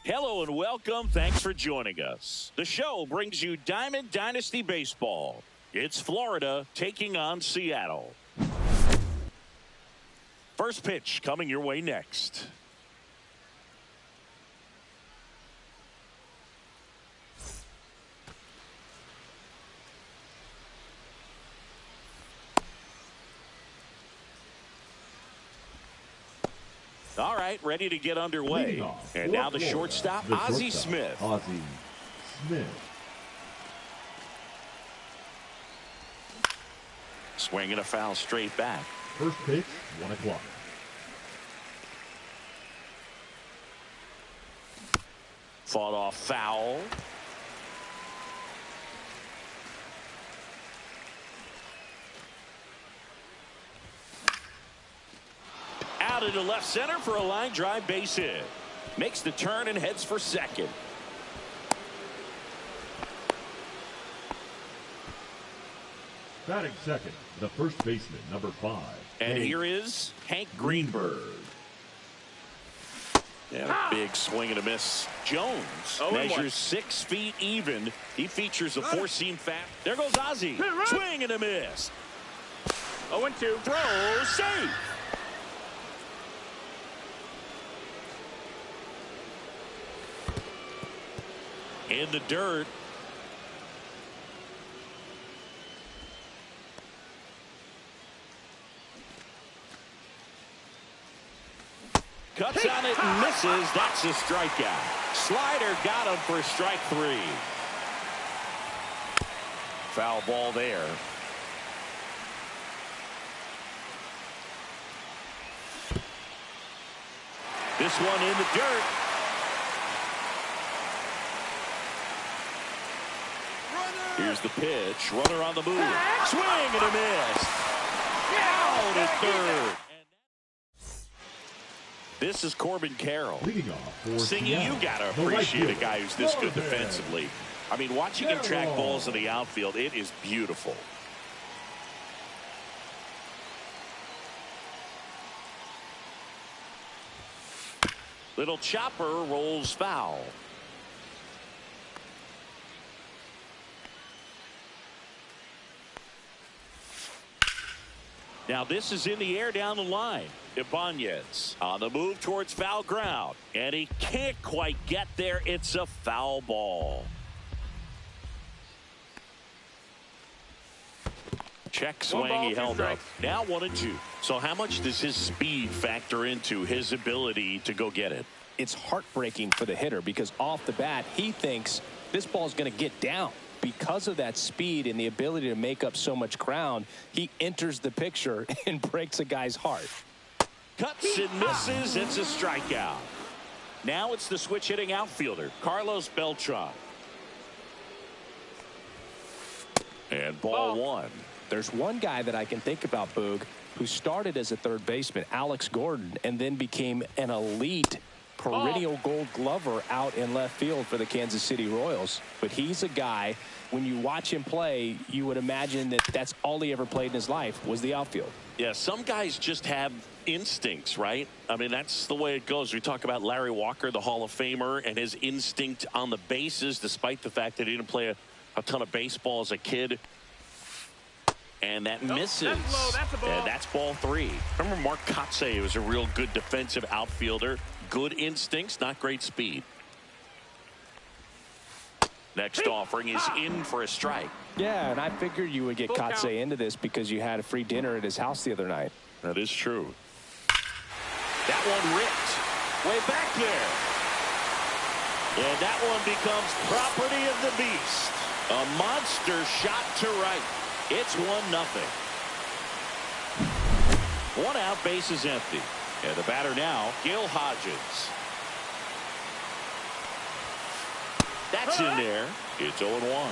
Hello and welcome. Thanks for joining us. The show brings you Diamond Dynasty Baseball. It's Florida taking on Seattle. First pitch coming your way next. All right, ready to get underway. And now the shortstop, Ozzie Smith. Ozzie Smith. Swinging a foul straight back. First pitch, 1 o'clock. Fought off foul. Out into left center for a line drive base hit. Makes the turn and heads for second. Batting second, the first baseman, number 5. And here is Hank Greenberg. And a big swing and a miss. Jones measures 6 feet even. He features a four-seam fat. There goes Ozzie. Swing and a miss. 0-2. Throw, safe. In the dirt. Cuts on it and misses. That's a strikeout. Slider got him for strike 3. Foul ball there. This one in the dirt. Here's the pitch. Runner on the move. Swing and a miss. Out at third. This is Corbin Carroll. Leading off for Singing, Seattle, you got to appreciate a guy who's this good defensively. I mean, watching him track balls in the outfield, it is beautiful. Little chopper rolls foul. Now this is in the air down the line. Ibanez on the move towards foul ground. And he can't quite get there. It's a foul ball. Check swing, he held up. Now 1-2. So how much does his speed factor into his ability to go get it? It's heartbreaking for the hitter because off the bat, he thinks this ball's going to get down. Because of that speed and the ability to make up so much ground, he enters the picture and breaks a guy's heart. Cuts and misses. It's a strikeout. Now it's the switch hitting outfielder, Carlos Beltran. And ball 1. There's one guy that I can think about, Boog, who started as a third baseman, Alex Gordon, and then became an elite perennial gold glover out in left field for the Kansas City Royals. But he's a guy, when you watch him play, you would imagine that that's all he ever played in his life was the outfield. Yeah, some guys just have instincts, right? I mean, that's the way it goes. We talk about Larry Walker, the Hall of Famer, and his instinct on the bases, despite the fact that he didn't play a ton of baseball as a kid. And that misses. That's a ball. And that's ball 3. Remember Mark Kotsay was a real good defensive outfielder. Good instincts, not great speed. Next offering is in for a strike. Yeah, and I figured you would get Kotsay into this because you had a free dinner at his house the other night. That is true. That one ripped. Way back there. And that one becomes property of the beast. A monster shot to right. It's 1-0. 1 out, base is empty. And the batter now, Gil Hodges. That's in there. It's 0-1.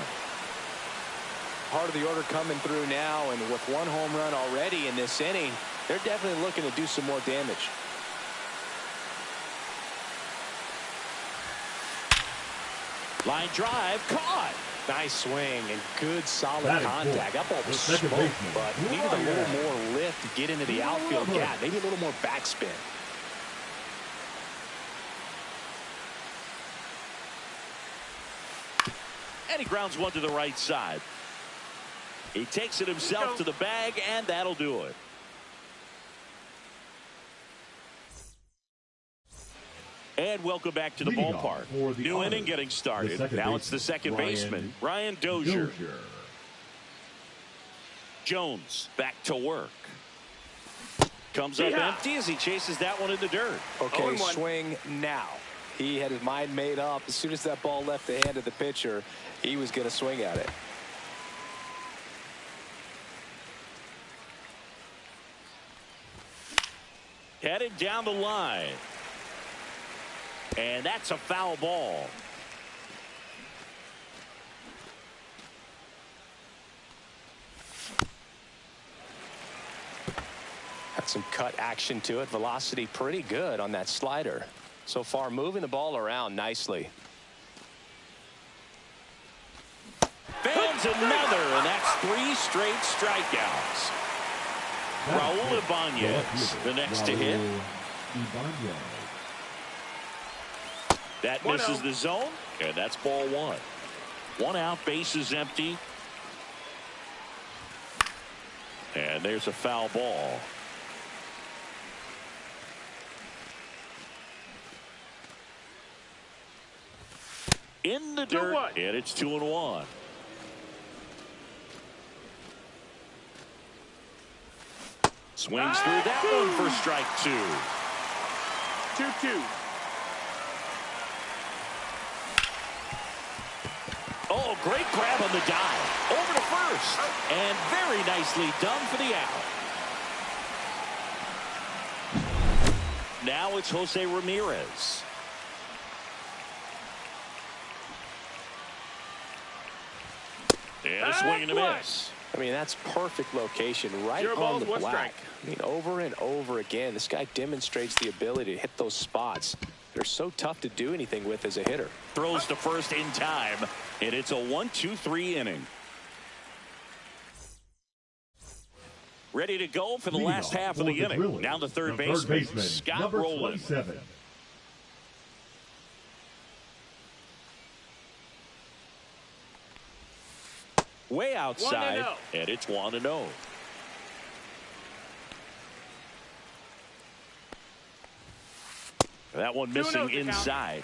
part of the order coming through now, and with one home run already in this inning, they're definitely looking to do some more damage. Line drive, caught. Nice swing and good solid contact. That ball was smoked, but needed a little more lift to get into the outfield gap. Maybe a little more backspin. And he grounds one to the right side. He takes it himself to the bag, and that'll do it. And welcome back to the ballpark. New inning getting started. Now it's the second baseman, Ryan Dozier. Jones back to work. Comes up empty as he chases that one in the dirt. Okay, swing now. He had his mind made up. As soon as that ball left the hand of the pitcher, he was going to swing at it. Headed down the line. And that's a foul ball. Had some cut action to it. Velocity pretty good on that slider. So far moving the ball around nicely. Fans another, and that's 3 straight strikeouts. Raul Ibanez, the next to hit. That misses the zone, and that's ball 1. 1 out, bases empty. And there's a foul ball. In the dirt, and it's 2-1. Swings through that one for strike 2. 2-2. Oh, great grab on the dive. Over to first. And very nicely done for the out. Now it's Jose Ramirez. And a swing and a miss. I mean, that's perfect location right on the black. I mean, over and over again, this guy demonstrates the ability to hit those spots. They're so tough to do anything with as a hitter. Throws to first in time, and it's a 1-2-3 inning. Ready to go for the last half of the inning. Now the third baseman, Scott Rowland. Way outside, and it's 1-0. That one missing inside.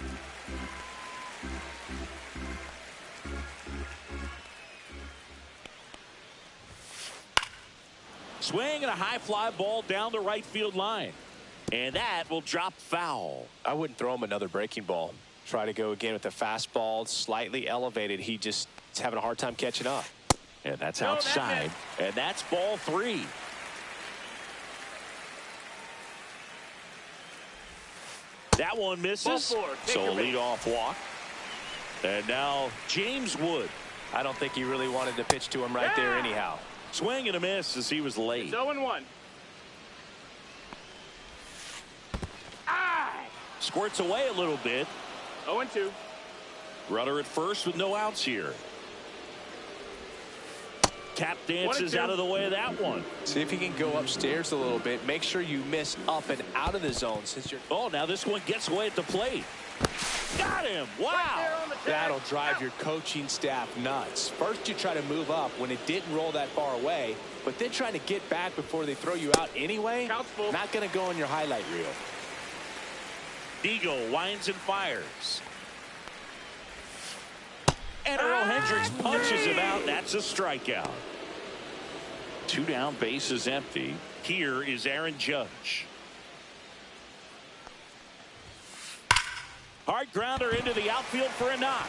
Swing and a high fly ball down the right field line. And that will drop foul. I wouldn't throw him another breaking ball. Try to go again with the fastball, slightly elevated. He just is having a hard time catching up. And that's outside. And that's ball 3. That one misses. So a leadoff walk. And now James Wood. I don't think he really wanted to pitch to him right there anyhow. Swing and a miss as he was late. 0-1. Squirts away a little bit. 0-2. Runner at first with no outs here. Tap dances out of the way of that one. See if he can go upstairs a little bit. Make sure you miss up and out of the zone since you're. Oh, now this one gets away at the plate. Got him. Wow. That'll drive your coaching staff nuts. First you try to move up when it didn't roll that far away, but then trying to get back before they throw you out anyway. Not going to go in your highlight reel. Digo winds and fires. And Earl Hendricks punches him out. That's a strikeout. 2 down, bases empty. Here is Aaron Judge. Hard grounder into the outfield for a knock.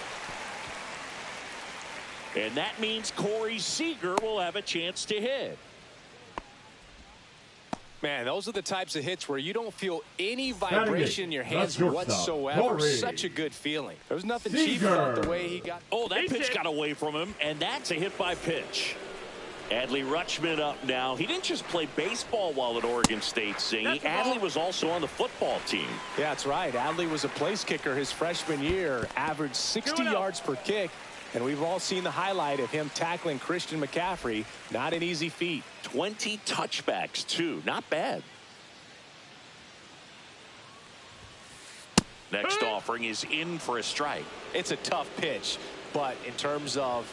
And that means Corey Seager will have a chance to hit. Man, those are the types of hits where you don't feel any vibration in your hands That's whatsoever. Corey. Such a good feeling. There was nothing cheap about the way he got. Oh, that pitch got away from him, and that's a hit by pitch. Adley Rutschman up now. He didn't just play baseball while at Oregon State, Singy. Adley was also on the football team. Yeah, that's right. Adley was a place kicker his freshman year, averaged 60 yards per kick. And we've all seen the highlight of him tackling Christian McCaffrey. Not an easy feat. 20 touchbacks, too. Not bad. Next offering is in for a strike. It's a tough pitch, but in terms of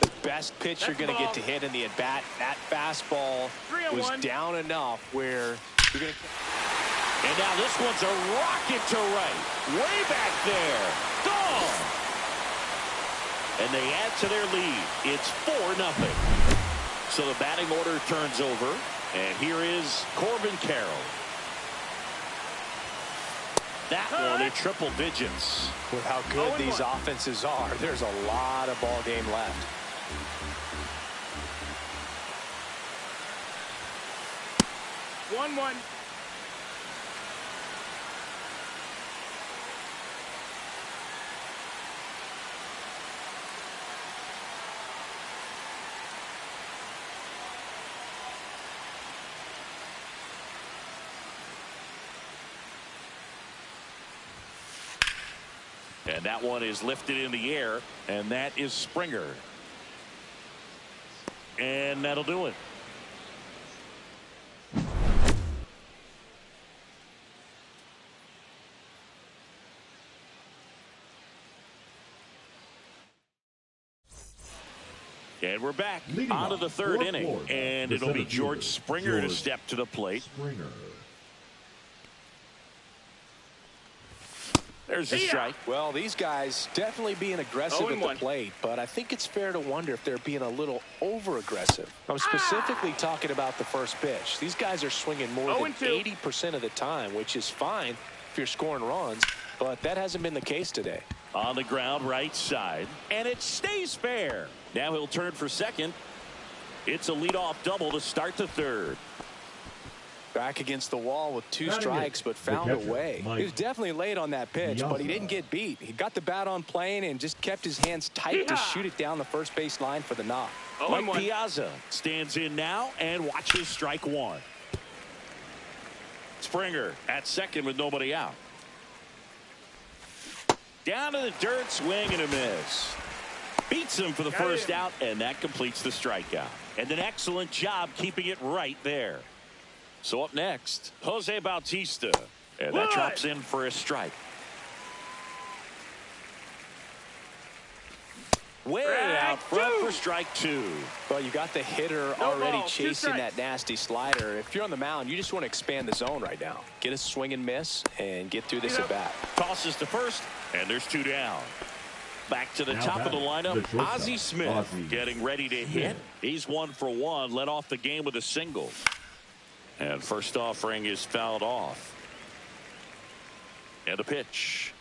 the best pitch you're going to get to hit in the at-bat, that fastball was down enough where you're going to... And now this one's a rocket to right. Way back there. Gone. And they add to their lead. It's 4-0. So the batting order turns over. And here is Corbin Carroll. That one in triple digits. With how good these offenses are, there's a lot of ball game left. One. And that one is lifted in the air, and that is Springer. And that'll do it. And we're back on to the third inning, and it'll be George Springer to step to the plate. There's a strike. Well, these guys definitely being aggressive at the plate, but I think it's fair to wonder if they're being a little over-aggressive. I'm specifically talking about the first pitch. These guys are swinging more than 80% of the time, which is fine if you're scoring runs, but that hasn't been the case today. On the ground, right side, and it stays fair. Now he'll turn for second. It's a leadoff double to start the third. Back against the wall with two strikes, but found a way. He was definitely late on that pitch, but he didn't get beat. He got the bat on plane and just kept his hands tight to shoot it down the first base line for the knock. Mike Piazza stands in now and watches strike one. Springer at second with nobody out. Down to the dirt, swing and a miss. Beats him for the first out, and that completes the strikeout. And an excellent job keeping it right there. So up next, Jose Bautista. And that drops in for a strike. Way out front for strike two. Well, you got the hitter already chasing that nasty slider. If you're on the mound, you just want to expand the zone right now. Get a swing and miss and get through this at bat. Tosses to first, and there's two down. Back to the top of the lineup, Ozzie Smith getting ready to hit. He's 1 for 1, led off the game with a single. And first offering is fouled off. And a pitch.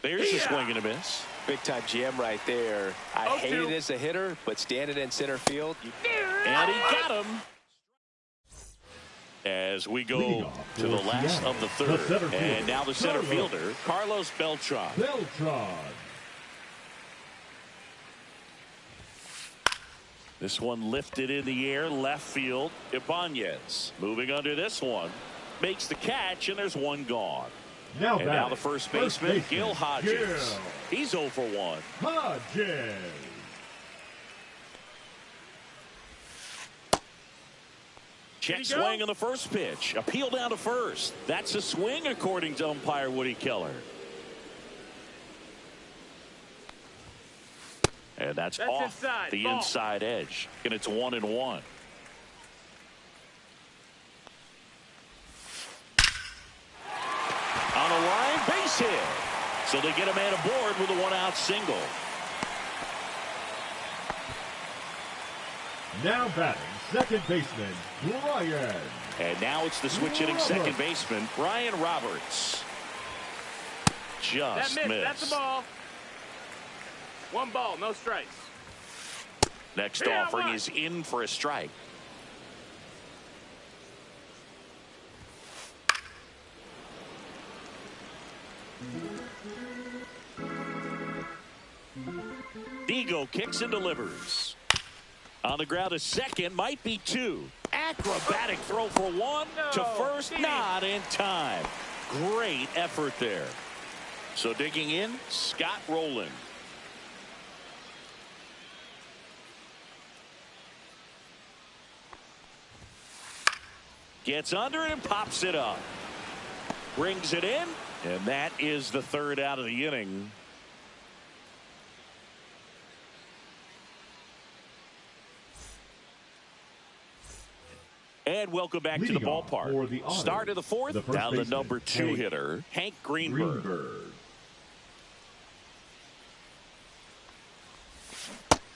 There's a swing and a miss. Big time jam right there. I hate it as a hitter, but standing in center field. And he got him. As we go to the last of the third. And now the center fielder, Carlos Beltran. This one lifted in the air, left field. Ibanez moving under this one. Makes the catch, and there's one gone. Now the first baseman, Gil Hodges. He's 0 for 1. Hodges. Check swing on the first pitch. Appeal down to first. That's a swing, according to umpire Woody Keller. And that's off the inside edge. And it's 1-1. On a line, base hit. So they get a man aboard with a 1-out single. Now batting, second baseman, Brian. And now it's the switch hitting second baseman, Brian Roberts. Just missed. That's the ball. 1 ball, no strikes. Next offering is in for a strike. Vigo kicks and delivers. On the ground to second, might be two. Acrobatic throw for one. To first, not in time. Great effort there. So digging in, Scott Rowland. Gets under it and pops it up. Brings it in, and that is the third out of the inning. And welcome back to the ballpark. Start of the fourth, down the number 2 hitter, Hank Greenberg.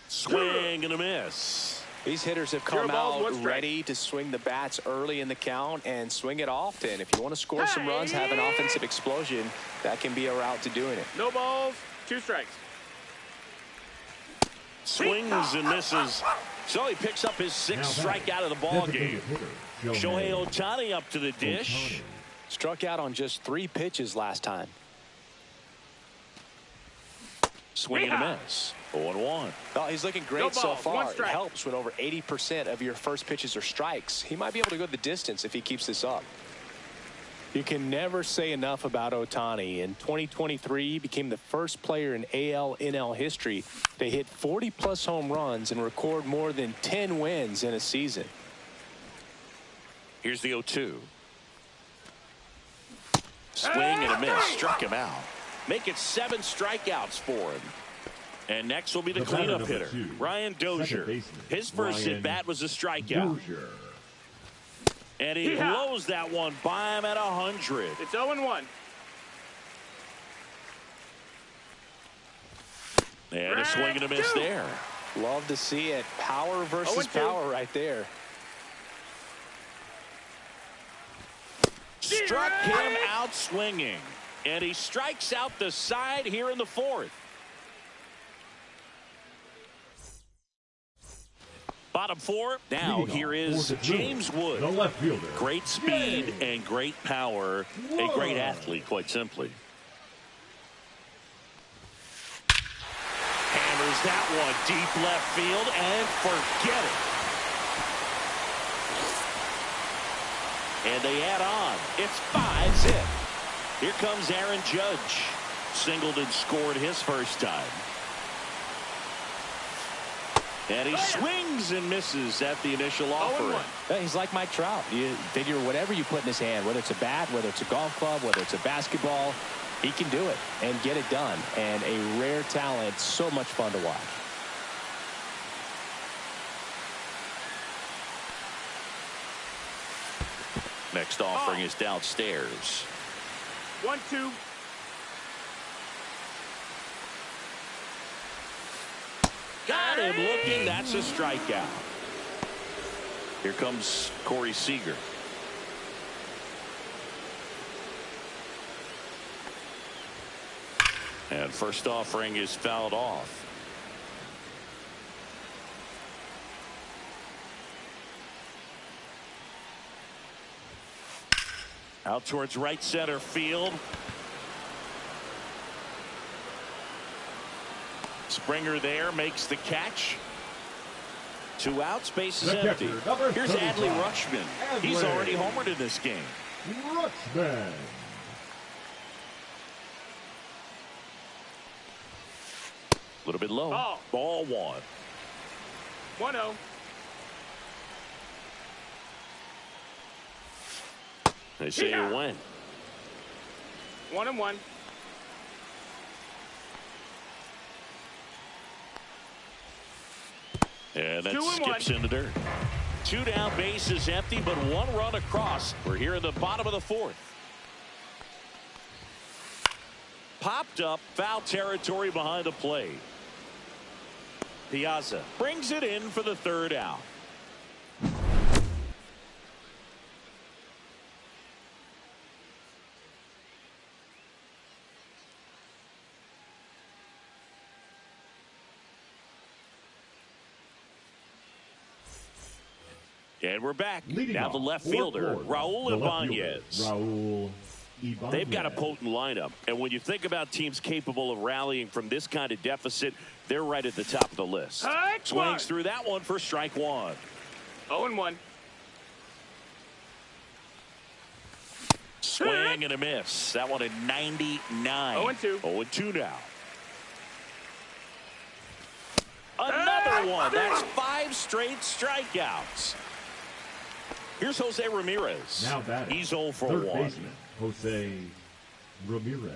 Swing and a miss. These hitters have come out ready to swing the bats early in the count and swing it often. If you want to score some runs, have an offensive explosion, that can be a route to doing it. No balls, 2 strikes. Swings and misses. So he picks up his 6th strikeout of the ball game. Shohei Ohtani up to the dish. Struck out on just 3 pitches last time. Swing and a miss. 0-1. Well, he's looking great so far. It helps when over 80% of your first pitches are strikes. He might be able to go the distance if he keeps this up. You can never say enough about Ohtani. In 2023, he became the first player in AL/NL history to hit 40-plus home runs and record more than 10 wins in a season. Here's the 0-2. Swing and a miss. Struck him out. Make it 7 strikeouts for him. And next will be the cleanup hitter, Ryan Dozier. His first at-bat was a strikeout. And he blows that one by him at 100. It's 0-1. And a swing and a miss there. Love to see it. Power versus power right there. Struck him out swinging. And he strikes out the side here in the 4th. Bottom 4. Now here is James Wood. The left fielder. Great speed and great power. A great athlete, quite simply. Hammers that one deep left field and forget it. And they add on. It's 5-zip. Here comes Aaron Judge. Singled and scored his first time. And he swings and misses at the initial offering. He's like Mike Trout. You figure whatever you put in his hand, whether it's a bat, whether it's a golf club, whether it's a basketball, he can do it and get it done. And a rare talent, so much fun to watch. Next offering is downstairs. 1-2. Got him looking. That's a strikeout. Here comes Corey Seager. And first offering is fouled off. Out towards right center field. Springer there makes the catch. 2 outs, base is empty. Here's Adley Rutschman. He's already homered in this game. Rutschman. A little bit low. Ball 1. 1-0. They say you win. 1-1. And that skips in the dirt. 2 down, bases empty, but 1 run across. We're here in the bottom of the 4th. Popped up, foul territory behind the plate. Piazza brings it in for the 3rd out. And we're back. Now the left fielder, Raul Ibanez. Raul They've got a potent lineup. And when you think about teams capable of rallying from this kind of deficit, they're right at the top of the list. Swings through that one for strike one. 0-1. Swing and a miss. That one at 99. 0-2. 0-2 now. Another one. That's 5 straight strikeouts. Here's Jose Ramirez. Now batting. He's 0 for Third 1. baseman, Jose Ramirez.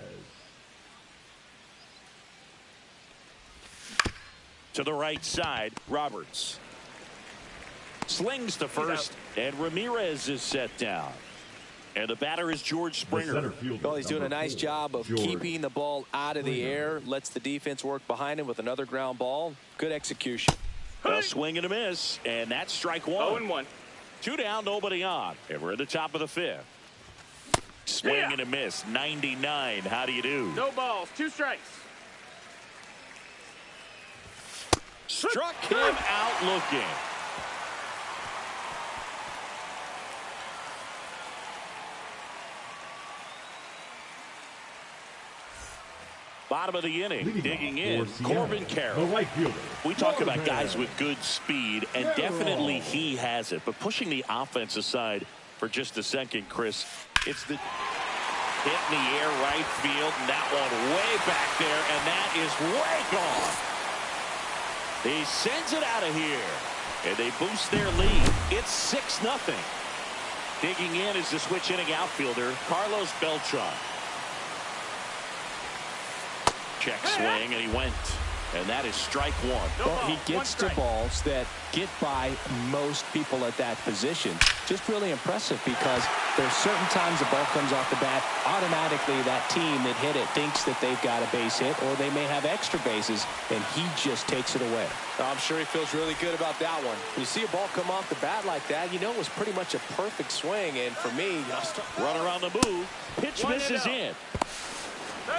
To the right side, Roberts. Slings to first, and Ramirez is set down. And the batter is George Springer. Well, he's doing a nice job of keeping the ball out of the air. Lets the defense work behind him with another ground ball. Good execution. A swing and a miss, and that's strike one. 0-1. 2 down, nobody on. And we're at the top of the 5th. Swing and a miss, 99. How do you do? No balls, 2 strikes. Struck him out looking. Bottom of the inning, digging in, Corbin Carroll. Right fielder. We talk about guys with good speed, and definitely he has it. But pushing the offense aside for just a second, Chris, it's the hit in the air right field, and that one way back there, and that is way gone. He sends it out of here, and they boost their lead. It's 6-0. Digging in is the switch inning outfielder, Carlos Beltran. Check swing, and he went. And that is strike one. Well, he gets to balls that get by most people at that position. Just really impressive because there's certain times the ball comes off the bat, automatically that team that hit it thinks that they've got a base hit or they may have extra bases, and he just takes it away. I'm sure he feels really good about that one. When you see a ball come off the bat like that, you know it was pretty much a perfect swing, and for me, runner on the move. Pitch misses in.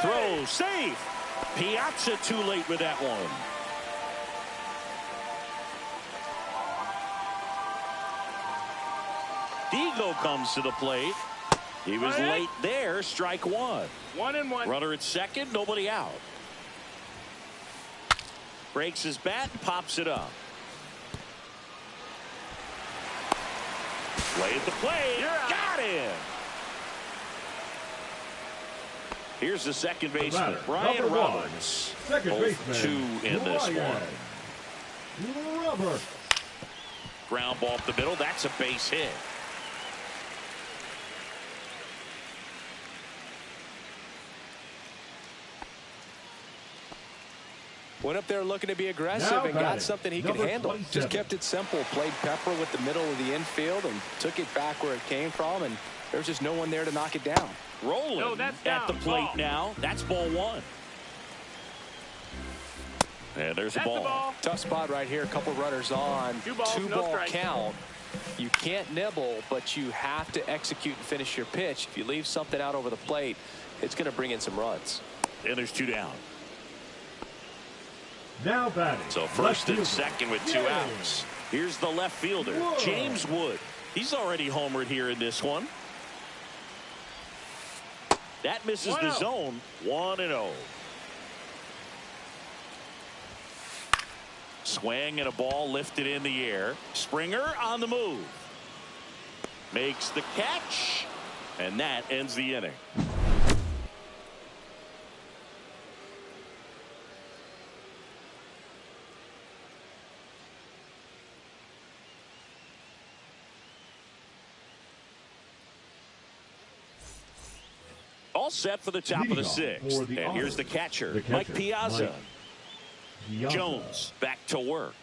Throw safe. Piazza too late with that one. Diego comes to the plate. He was late there. Strike one. 1-1. Runner at second. Nobody out. Breaks his bat and pops it up. Play at the plate. Got him. Here's the second baseman, Brian Roberts. Second baseman, 2 in this one. Roberts. Ground ball up the middle. That's a base hit. Went up there looking to be aggressive and got something he could handle. 27. Just kept it simple. Played pepper with the middle of the infield and took it back where it came from, and there's just no one there to knock it down. Rolling at the plate now. That's ball one. And there's a ball. Tough spot right here. A couple runners on. Two balls, no Two-ball strike. count. You can't nibble, but you have to execute and finish your pitch. If you leave something out over the plate, it's going to bring in some runs. And there's 2 down. Now batting. So first and second with 2 outs. Here's the left fielder, James Wood. He's already homered here in this one. That misses the zone. 1-0. Swing and a ball lifted in the air. Springer on the move. Makes the catch. And that ends the inning. All set for the top of the 6th. And here's the catcher, Mike Piazza. Jones back to work.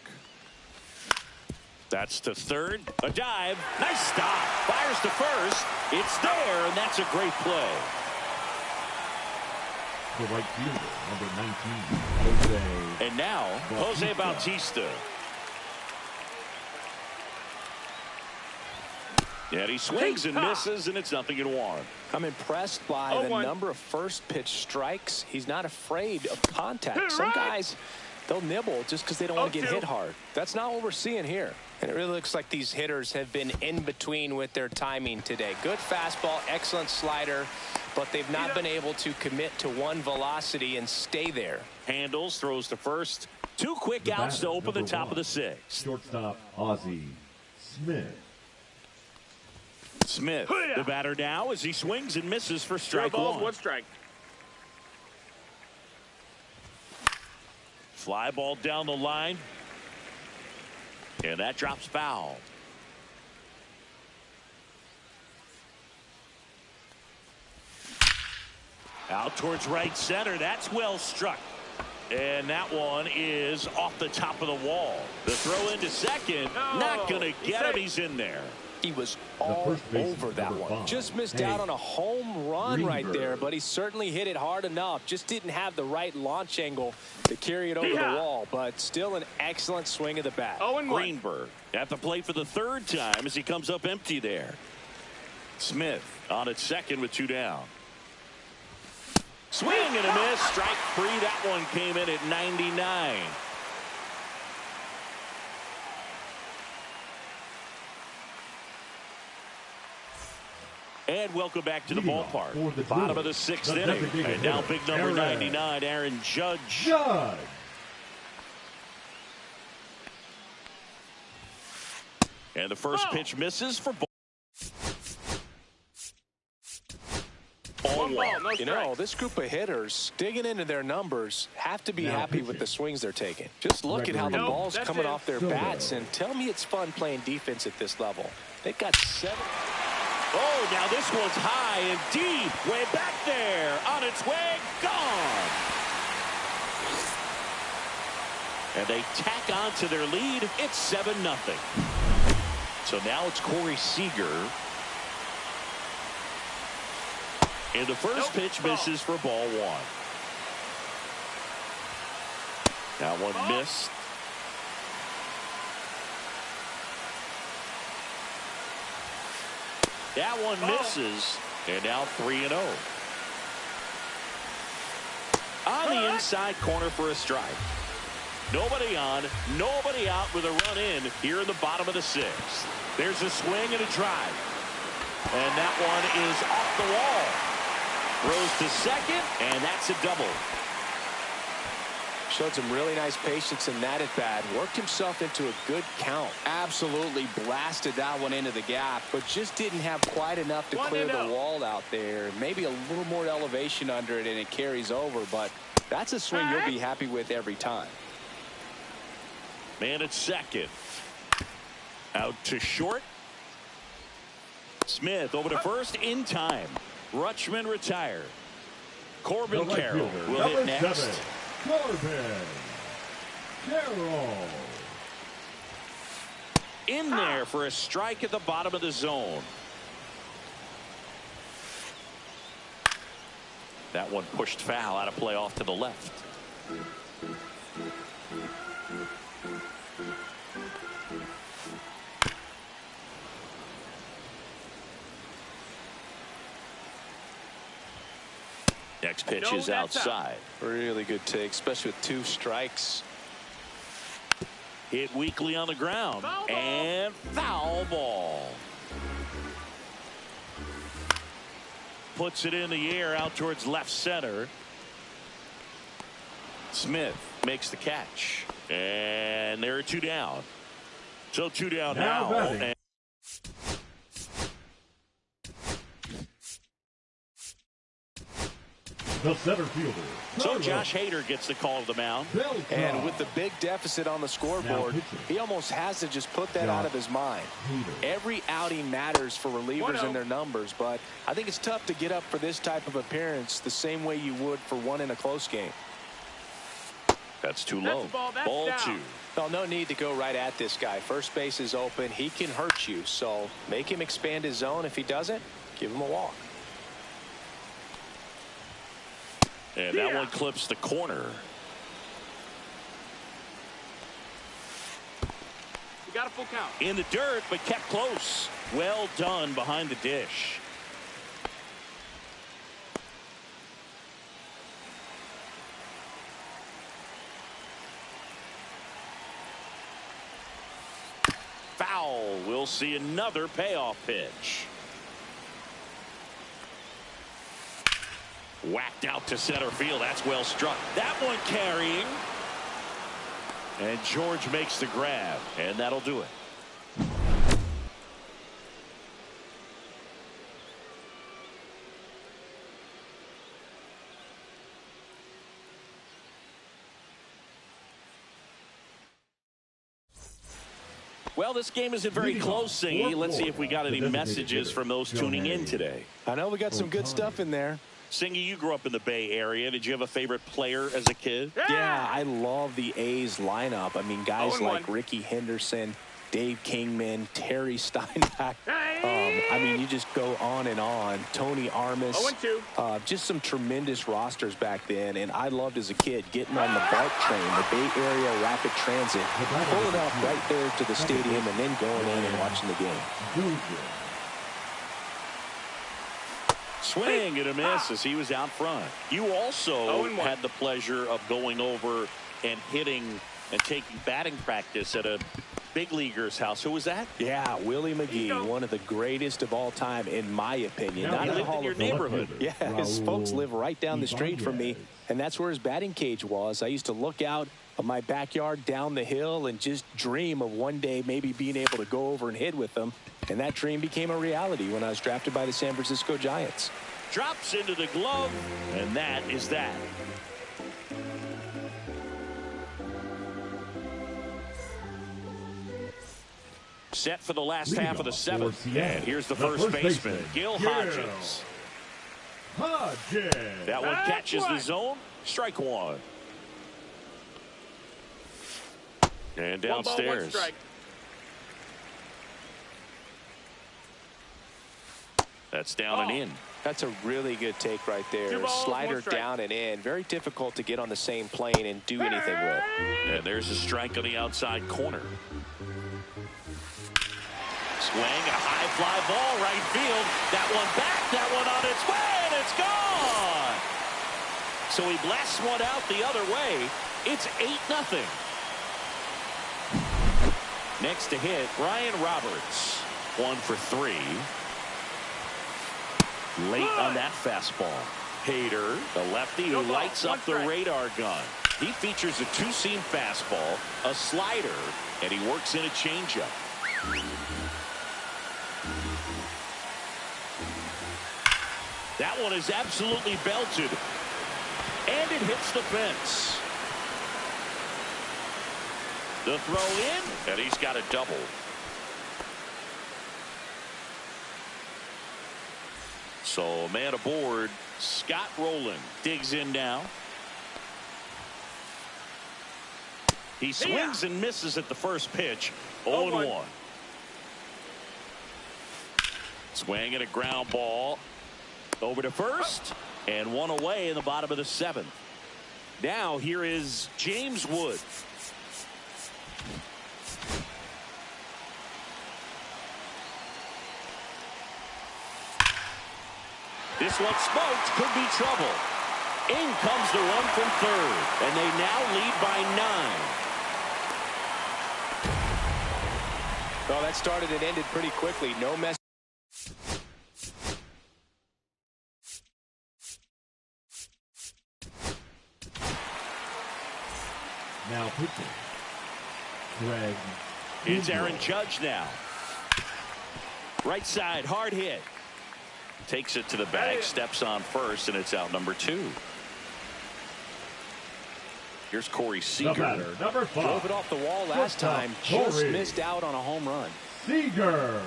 That's to third. A dive. Nice stop. Fires to first. It's there, and that's a great play. The right fielder, number 19, Jose. And now, Jose Bautista. And he swings and misses, and it's 0-1. I'm impressed by the number of first pitch strikes. He's not afraid of contact. Some guys, they'll nibble just because they don't want to get hit hard. That's not what we're seeing here. And it really looks like these hitters have been in between with their timing today. Good fastball, excellent slider, but they've not been able to commit to one velocity and stay there. Handles, throws to first. 2 quick outs to open the top of the 6th. Shortstop Ozzie Smith. Smith, the batter now, as he swings and misses for strike 1. 1. 1 strike. Fly ball down the line. And that drops foul. Out towards right center. That's well struck. And that one is off the top of the wall. The throw into second. Not going to get him. He's in there. He was all over that one. Just missed out on a home run right there, but he certainly hit it hard enough. Just didn't have the right launch angle to carry it over the wall, but still an excellent swing of the bat. Greenberg at the plate for the 3rd time as he comes up empty there. Smith on at second with 2 down. Swing and a miss. Strike 3. That one came in at 99. And welcome back to the ballpark. Bottom of the 6th inning. And now big number 99, Aaron Judge. And the first pitch misses for ball. You know, this group of hitters digging into their numbers have to be happy with the swings they're taking. Just look at how the ball's coming off their bats, and tell me it's fun playing defense at this level. They've got 7. Oh, now this one's high and deep. Way back there. On its way. Gone. And they tack on to their lead. It's 7-0. So now it's Corey Seager. And the first pitch misses for ball 1. That one missed. That one misses. And now 3-0. On the inside corner for a strike. Nobody on, nobody out with a run in here in the bottom of the 6th. There's a swing and a drive. And that one is off the wall. Throws to second, and that's a double. Showed some really nice patience in that at bat. Worked himself into a good count. Absolutely blasted that one into the gap, but just didn't have quite enough to clear the wall out there. Maybe a little more elevation under it, and it carries over, but that's a swing you'll be happy with every time. Man at second. Out to short. Smith over to first in time. Rutschman retired. Corbin Carroll will hit next. 7, Corbin Carroll. In there for a strike at the bottom of the zone. That one pushed foul out of play off to the left. Next pitch is outside. Really good take, especially with 2 strikes. Hit weakly on the ground. And foul ball. Puts it in the air out towards left center. Smith makes the catch. And there are 2 down. So 2 down now. And the center fielder. So Josh Hader gets the call to the mound. And with the big deficit on the scoreboard, he almost has to just put that out of his mind. Every outing matters for relievers and their numbers, but I think it's tough to get up for this type of appearance the same way you would for one in a close game. That's too low. Ball 2. Well, no need to go right at this guy. First base is open. He can hurt you, so make him expand his zone. If he doesn't, give him a walk. And that one clips the corner. We got a full count. In the dirt, but kept close. Well done behind the dish. Foul. We'll see another payoff pitch. Whacked out to center field. That's well struck. That one carrying. And George makes the grab. And that'll do it. Well, this game isn't very close, Singy. Let's see if we got any messages from those tuning in today. I know we got some good stuff in there. Singy, you grew up in the Bay Area. Did you have a favorite player as a kid? Yeah, I love the A's lineup. I mean, guys like Ricky Henderson, Dave Kingman, Terry Steinbach. I mean, you just go on and on. Tony Armas. Just some tremendous rosters back then. And I loved as a kid getting on the BART train, the Bay Area Rapid Transit, pulling up right there to the stadium and then going in and watching the game. Swing and a miss as he was out front. You also had the pleasure of going over and hitting and taking batting practice at a big leaguer's house. Who was that? Yeah, Willie McGee, one of the greatest of all time, in my opinion. He lived in your neighborhood. Yeah, his folks live right down the street from me, and that's where his batting cage was. I used to look out of my backyard down the hill and just dream of one day maybe being able to go over and hit with them. And that dream became a reality when I was drafted by the San Francisco Giants. Drops into the glove, and that is that. Set for the last half of the seventh. And here's the first baseman, Gil Hodges. That one catches the zone. Strike one. And downstairs. 1 ball, 1 strike. That's down and in. That's a really good take right there. 2 balls, Slider 1 strike. down and in. Very difficult to get on the same plane and do anything with. And there's a strike on the outside corner. Swing, a high fly ball, right field. That one back, that one on its way, and it's gone. So he blasts one out the other way. It's 8-0. Next to hit, Brian Roberts. 1 for 3. Late on that fastball. Hader, the lefty who lights up the radar gun. He features a two-seam fastball, a slider, and he works in a changeup. That one is absolutely belted. And it hits the fence. The throw in, and he's got a double. So man aboard, Scott Rowland digs in now. He swings and misses at the first pitch. 0-1. Swing and a ground ball. Over to first, and one away in the bottom of the 7th. Now here is James Wood. This one smoked, could be trouble. In comes the run from third, and they now lead by 9. Well, that started and ended pretty quickly. No mess. Now pitching, Greg. It's Aaron Judge now. Right side, hard hit. Takes it to the bag, steps on first, and it's out number 2. Here's Corey Seager. Number 5. Drove it off the wall last time. Just missed out on a home run. Seager.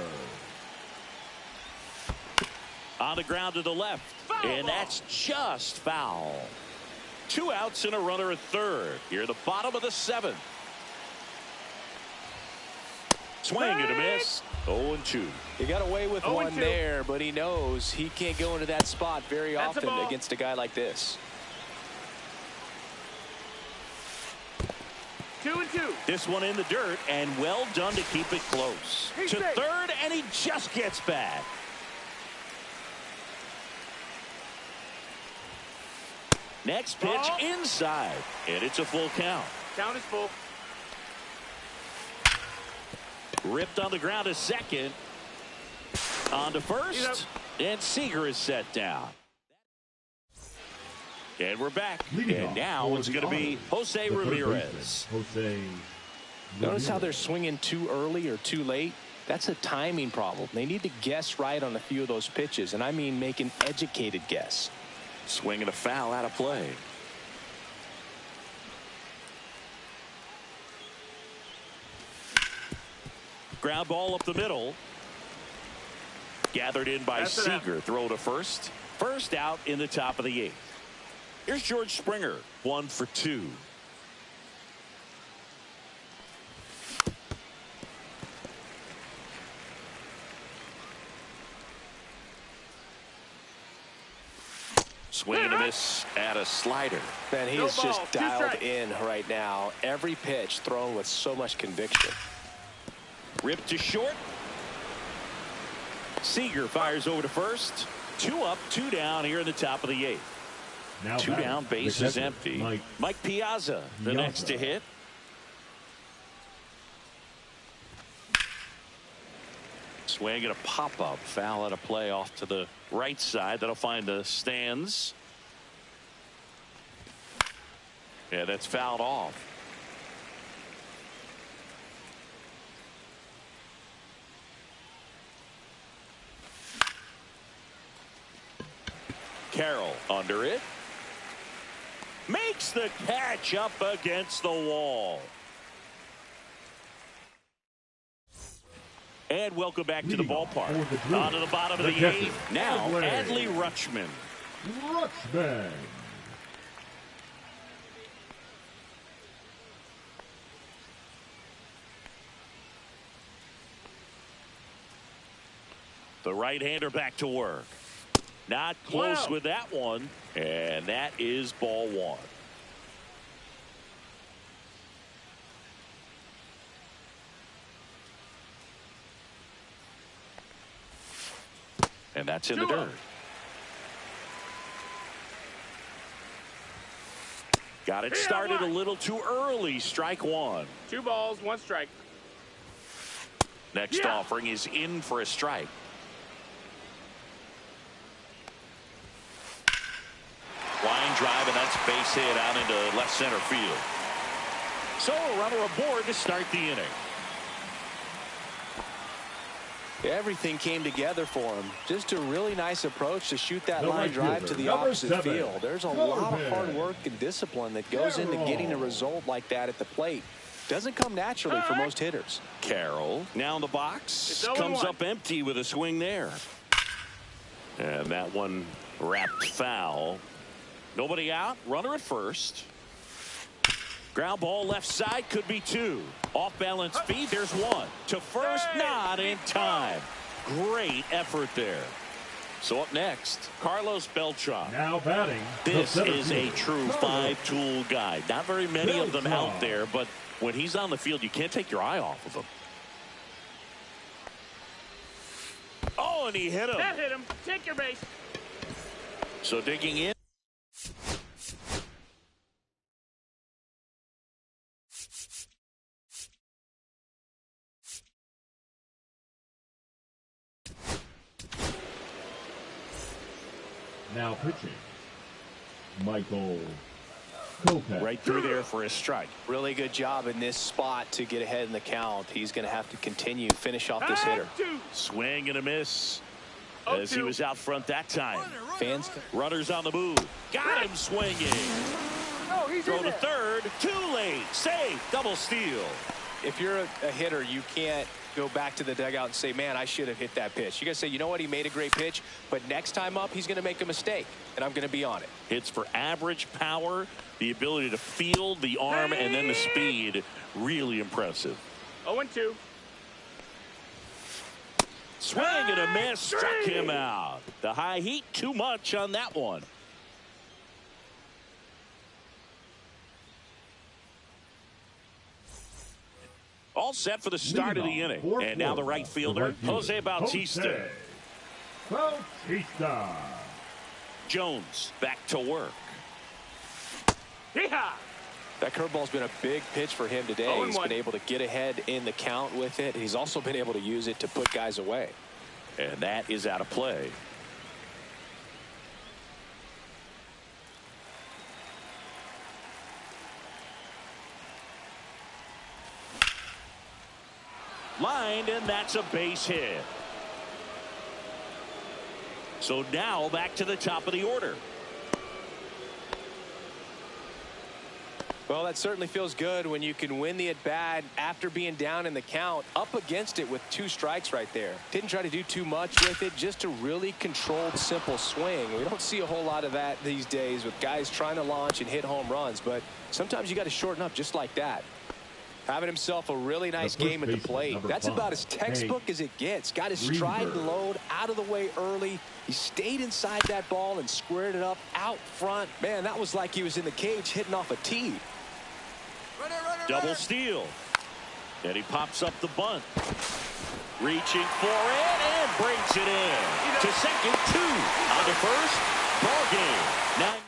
On the ground to the left. And that's just foul. 2 outs and a runner at third. Here at the bottom of the 7th. Swing and a miss. 0-2. He got away with one there, but he knows he can't go into that spot very often against a guy like this. 2-2. This one in the dirt, and well done to keep it close. To third, and he just gets back. Next pitch inside, and it's a full count. Count is full. Ripped on the ground to second. On to first, and Seager is set down. And we're back. Leading And off now for it's the going to be Honors, Jose the third Ramirez. baseman, Jose Notice how Ramirez. they're swinging too early or too late? That's a timing problem. They need to guess right on a few of those pitches, and I mean make an educated guess. Swinging a foul out of play. Ground ball up the middle. Gathered in by Seager. Throw to first. First out in the top of the 8th. Here's George Springer. 1 for 2. Swing and a miss at a slider. Man, he No is ball, just 2 dialed strikes. in right now. Every pitch thrown with so much conviction. Ripped to short. Seager fires over to first. 2 up, 2 down here in the top of the 8th. Now 2 batting, down, the base is catcher, empty. Mike Piazza, the next to hit. Swing and a pop-up. Foul out of play off to the right side. That'll find the stands. Yeah, that's fouled off. Carroll under it. Makes the catch up against the wall. And welcome back to the Leading off ballpark. for the Brewers, On to the bottom of the the catcher, 8th. Now, Adley Adley Rutschman. Rutschman. The right-hander back to work. Not close with that one. And that is ball 1. And that's in the dirt. Got it started a little too early. Strike 1. 2 balls, 1 strike. Next offering is in for a strike. Line drive, and that's base hit out into left center field. So a runner aboard to start the inning. Everything came together for him. Just a really nice approach to shoot that The line right drive fielder, to the number opposite 7, field. There's a lot of hard Corbin. work and discipline that goes into getting a result like that at the plate. Doesn't come naturally for most hitters. Carroll now in the box. It's Comes 0-1. up empty with a swing there. And that one wrapped foul. Nobody out. Runner at first. Ground ball left side, could be 2. Off balance feed, there's 1. To first, not in time. Great effort there. So up next, Carlos Beltran. Now batting. This the is a center true fielder, 5-tool guy. Not very many of them Beltran. out there, but when he's on the field, you can't take your eye off of him. Oh, and he hit him. That hit him. Take your base. So digging in. Now pitching. Michael Kopech. Right through there for a strike. Really good job in this spot to get ahead in the count. He's going to have to continue finish off this hitter. 2. Swing and a miss as he was out front that time. Fans, Runners on the move. Got him swinging. Oh, he's Throw in to there. third. Too late. Safe. Double steal. if you're a hitter, you can't go back to the dugout and say, man, I should have hit that pitch. You got to say, you know what, he made a great pitch, but next time up, he's going to make a mistake, and I'm going to be on it. Hits for average power, the ability to field, the arm, and then the speed. Really impressive. 0-2. Swing and a miss. Struck him out. The high heat, too much on that one. All set for the start of the inning. And now the right fielder, Jose Bautista. Bautista. Jones back to work. Yeehaw! That curveball's been a big pitch for him today. He's been able to get ahead in the count with it. He's also been able to use it to put guys away. And that is out of play. Lined, and that's a base hit. So now back to the top of the order. Well, that certainly feels good when you can win the at-bat after being down in the count, up against it with 2 strikes right there. Didn't try to do too much with it, just a really controlled, simple swing. We don't see a whole lot of that these days with guys trying to launch and hit home runs, but sometimes you got to shorten up just like that. Having himself a really nice game at the plate. That's about as textbook as it gets. Got his stride and load out of the way early. He stayed inside that ball and squared it up out front. Man, that was like he was in the cage hitting off a tee. Double steal. And he pops up the bunt. Reaching for it and brings it in. To second, 2. On to first. Ball game. 9-0.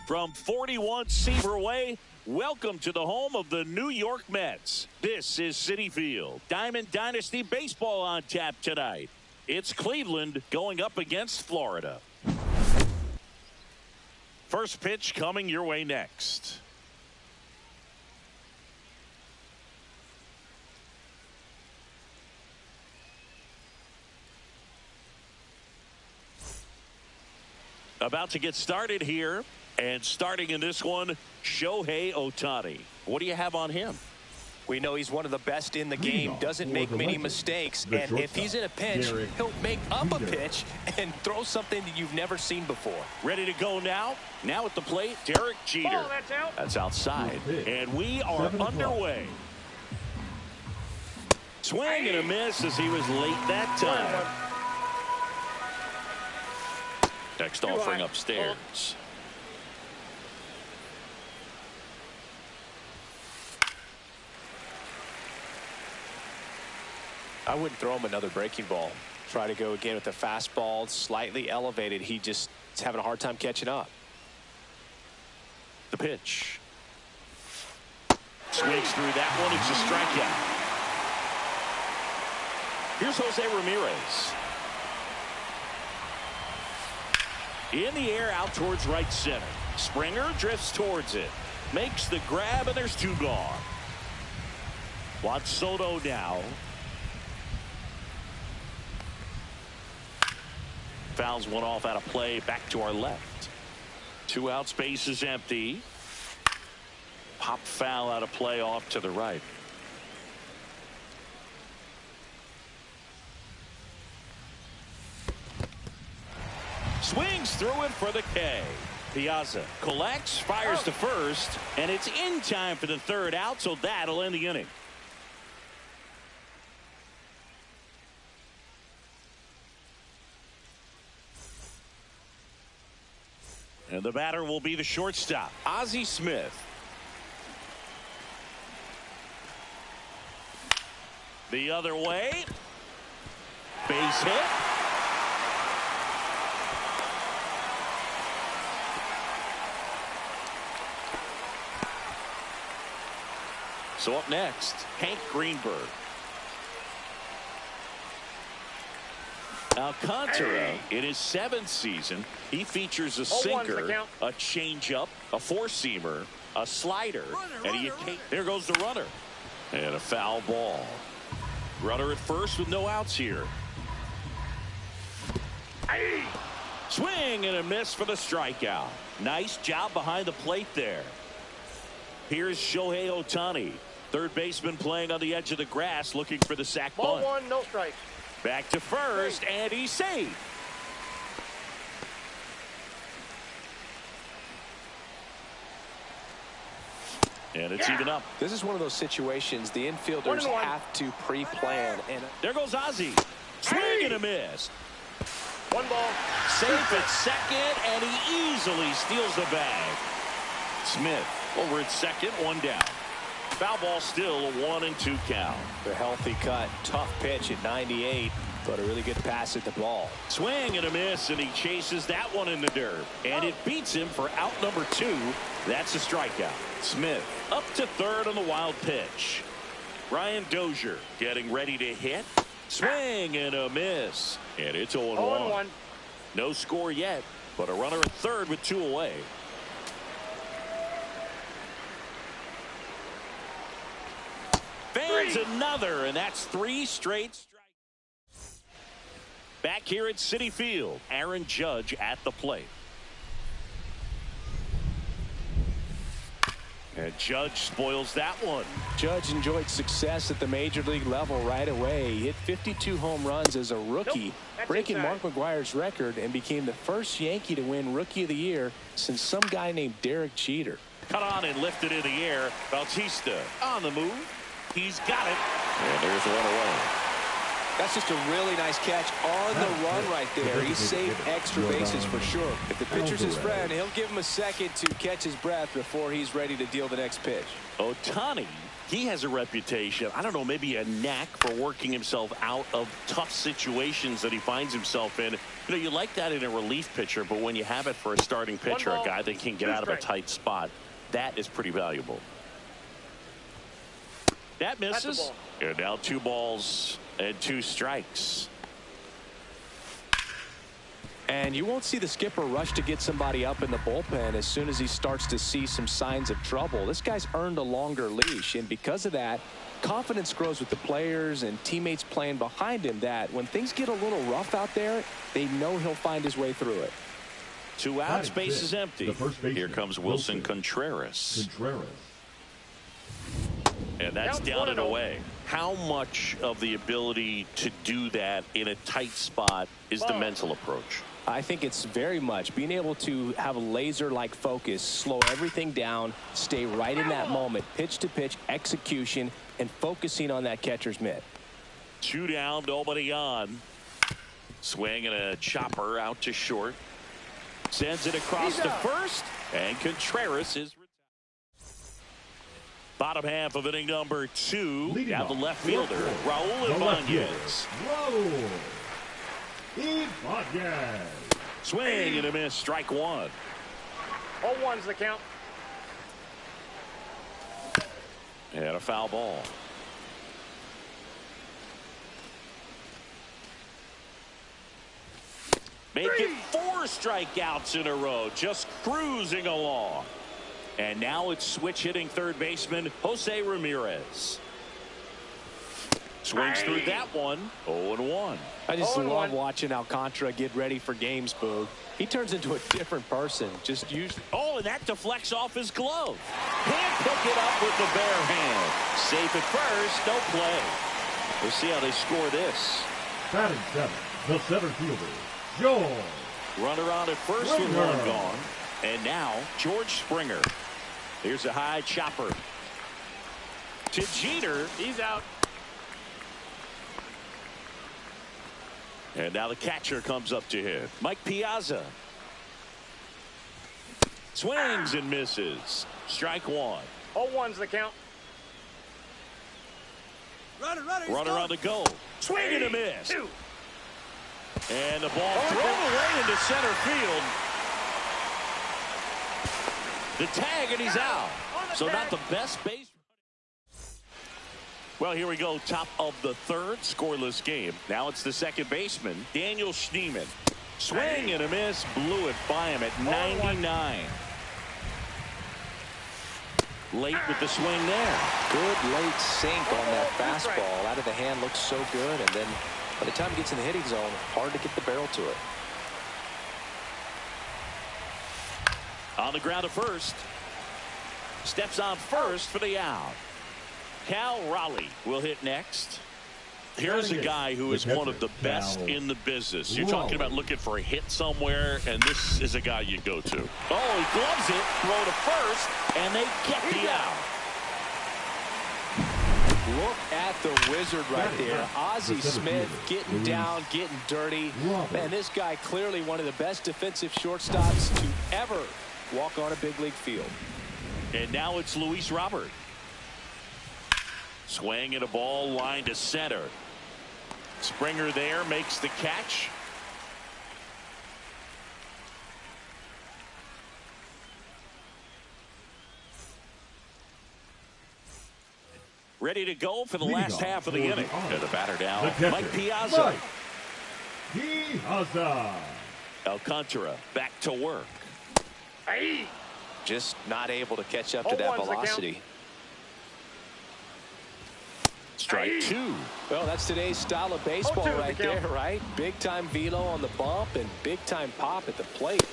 From 41 Seaver Way, welcome to the home of the New York Mets. This is Citi Field. Diamond Dynasty Baseball on tap tonight. It's Cleveland going up against Florida. First pitch coming your way next. About to get started here. And starting in this one, Shohei Ohtani. What do you have on him? We know he's one of the best in the game, doesn't make many mistakes, and if he's in a pinch, he'll make up a pitch and throw something that you've never seen before. Ready to go now? Now at the plate, Derek Jeter. Ball, that's out. That's outside. And we are underway. Swing and a miss as he was late that time. Next offering upstairs. I wouldn't throw him another breaking ball. Try to go again with the fastball, slightly elevated. He just is having a hard time catching up. The pitch. Swings through that one. It's a strikeout. Here's Jose Ramirez. In the air out towards right center. Springer drifts towards it. Makes the grab, and there's 2 gone. Juan Soto now. Fouls one off out of play. Back to our left. 2 outs, base is empty. Pop foul out of play off to the right. Swings through it for the K. Piazza collects, fires to first, and it's in time for the third out, so that'll end the inning. And the batter will be the shortstop, Ozzie Smith. The other way. Base hit. So up next, Hank Greenberg. Alcantara, in his 7th season, he features a sinker, a changeup, a four-seamer, a slider, and there goes the runner. And a foul ball. Runner at first with no outs here. Swing and a miss for the strikeout. Nice job behind the plate there. Here's Shohei Ohtani, third baseman playing on the edge of the grass, looking for the sac bunt. Ball 1, no strike. Back to first, and he's safe. And it's even up. This is one of those situations the infielders have to pre-plan. And there goes Ozzie. Swing and a miss. 1 ball. Safe at second, and he easily steals the bag. Smith over at second, 1 down. Foul ball still, a 1-2 count. The healthy cut, tough pitch at 98, but a really good pass at the ball. Swing and a miss, and he chases that one in the dirt. And it beats him for out number 2. That's a strikeout. Smith up to third on the wild pitch. Ryan Dozier getting ready to hit. Swing and a miss. And it's 0-1. No score yet, but a runner at third with 2 away. Fans another, and that's 3 straight strikes. Back here at Citi Field, Aaron Judge at the plate. And Judge spoils that one. Judge enjoyed success at the major league level right away. He hit 52 home runs as a rookie, breaking Mark McGwire's record, and became the first Yankee to win Rookie of the Year since some guy named Derek Jeter. Cut on and lifted in the air. Bautista on the move. He's got it. And there's 1 away. That's just a really nice catch on the run right there. He saved extra bases for sure. If the pitcher's his friend, he'll give him a second to catch his breath before he's ready to deal the next pitch. Ohtani, he has a reputation, I don't know, maybe a knack for working himself out of tough situations that he finds himself in. You know, you like that in a relief pitcher, but when you have it for a starting pitcher, a guy that can get out of a tight spot, that is pretty valuable. That misses. And now 2 balls and 2 strikes. And you won't see the skipper rush to get somebody up in the bullpen as soon as he starts to see some signs of trouble. This guy's earned a longer leash, and because of that, confidence grows with the players and teammates playing behind him, that when things get a little rough out there, they know he'll find his way through it. 2 outs, base is empty. Here comes Wilson Contreras. And that's down and away. How much of the ability to do that in a tight spot is the mental approach? I think it's very much being able to have a laser-like focus, slow everything down, stay right in that moment, pitch to pitch, execution, and focusing on that catcher's mitt. 2 down, nobody on. Swing and a chopper out to short. Sends it across to first, and Contreras is bottom half of inning number 2. Now the left fielder, Raul Ibanez. Swing and a miss, strike 1. 0-1's the count. And a foul ball. Make it 4 strikeouts in a row, just cruising along. And now it's switch hitting third baseman Jose Ramirez. Swings through that one. 0-1. I just love watching Alcantara get ready for games, Boog. He turns into a different person. Just usually. Oh, and that deflects off his glove. Can't pick it up with the bare hand. Safe at first, no play. We'll see how they score this. Batting 7, the center fielder, George Runner on at first with one gone. And now George Springer. Here's a high chopper to Jeter. He's out. And now the catcher comes up to him. Mike Piazza. Swings and misses. Strike one. 0-1's the count. Runner on the go. Swing and a miss. Two. And the ball thrown away into center field. The tag, and he's out. So not the best base. Well, here we go. Top of the third, scoreless game. Now it's the second baseman, Daniel Schneemann. Swing and a miss. Blew it by him at 99. Late with the swing there. Good late sink on that fastball. Out of the hand, looks so good. And then by the time it gets in the hitting zone, hard to get the barrel to it. On the ground to first. Steps on first for the out. Cal Raleigh will hit next. Here's a guy who is one of the best in the business. You're talking about looking for a hit somewhere, and this is a guy you go to. Oh, he gloves it, throw to first, and they get the out. Look at the wizard right there. Ozzie Smith getting down, getting dirty. Man, this guy clearly one of the best defensive shortstops to ever walk on a big league field. And now it's Luis Robert. Swing and a ball line to center. Springer there makes the catch. Ready to go for the last half of the inning. And the batter down, Mike Piazza. Alcantara back to work. Hey. Just not able to catch up to that velocity. Strike two. Well, that's today's style of baseball right there, right? Big time velo on the bump and big time pop at the plate.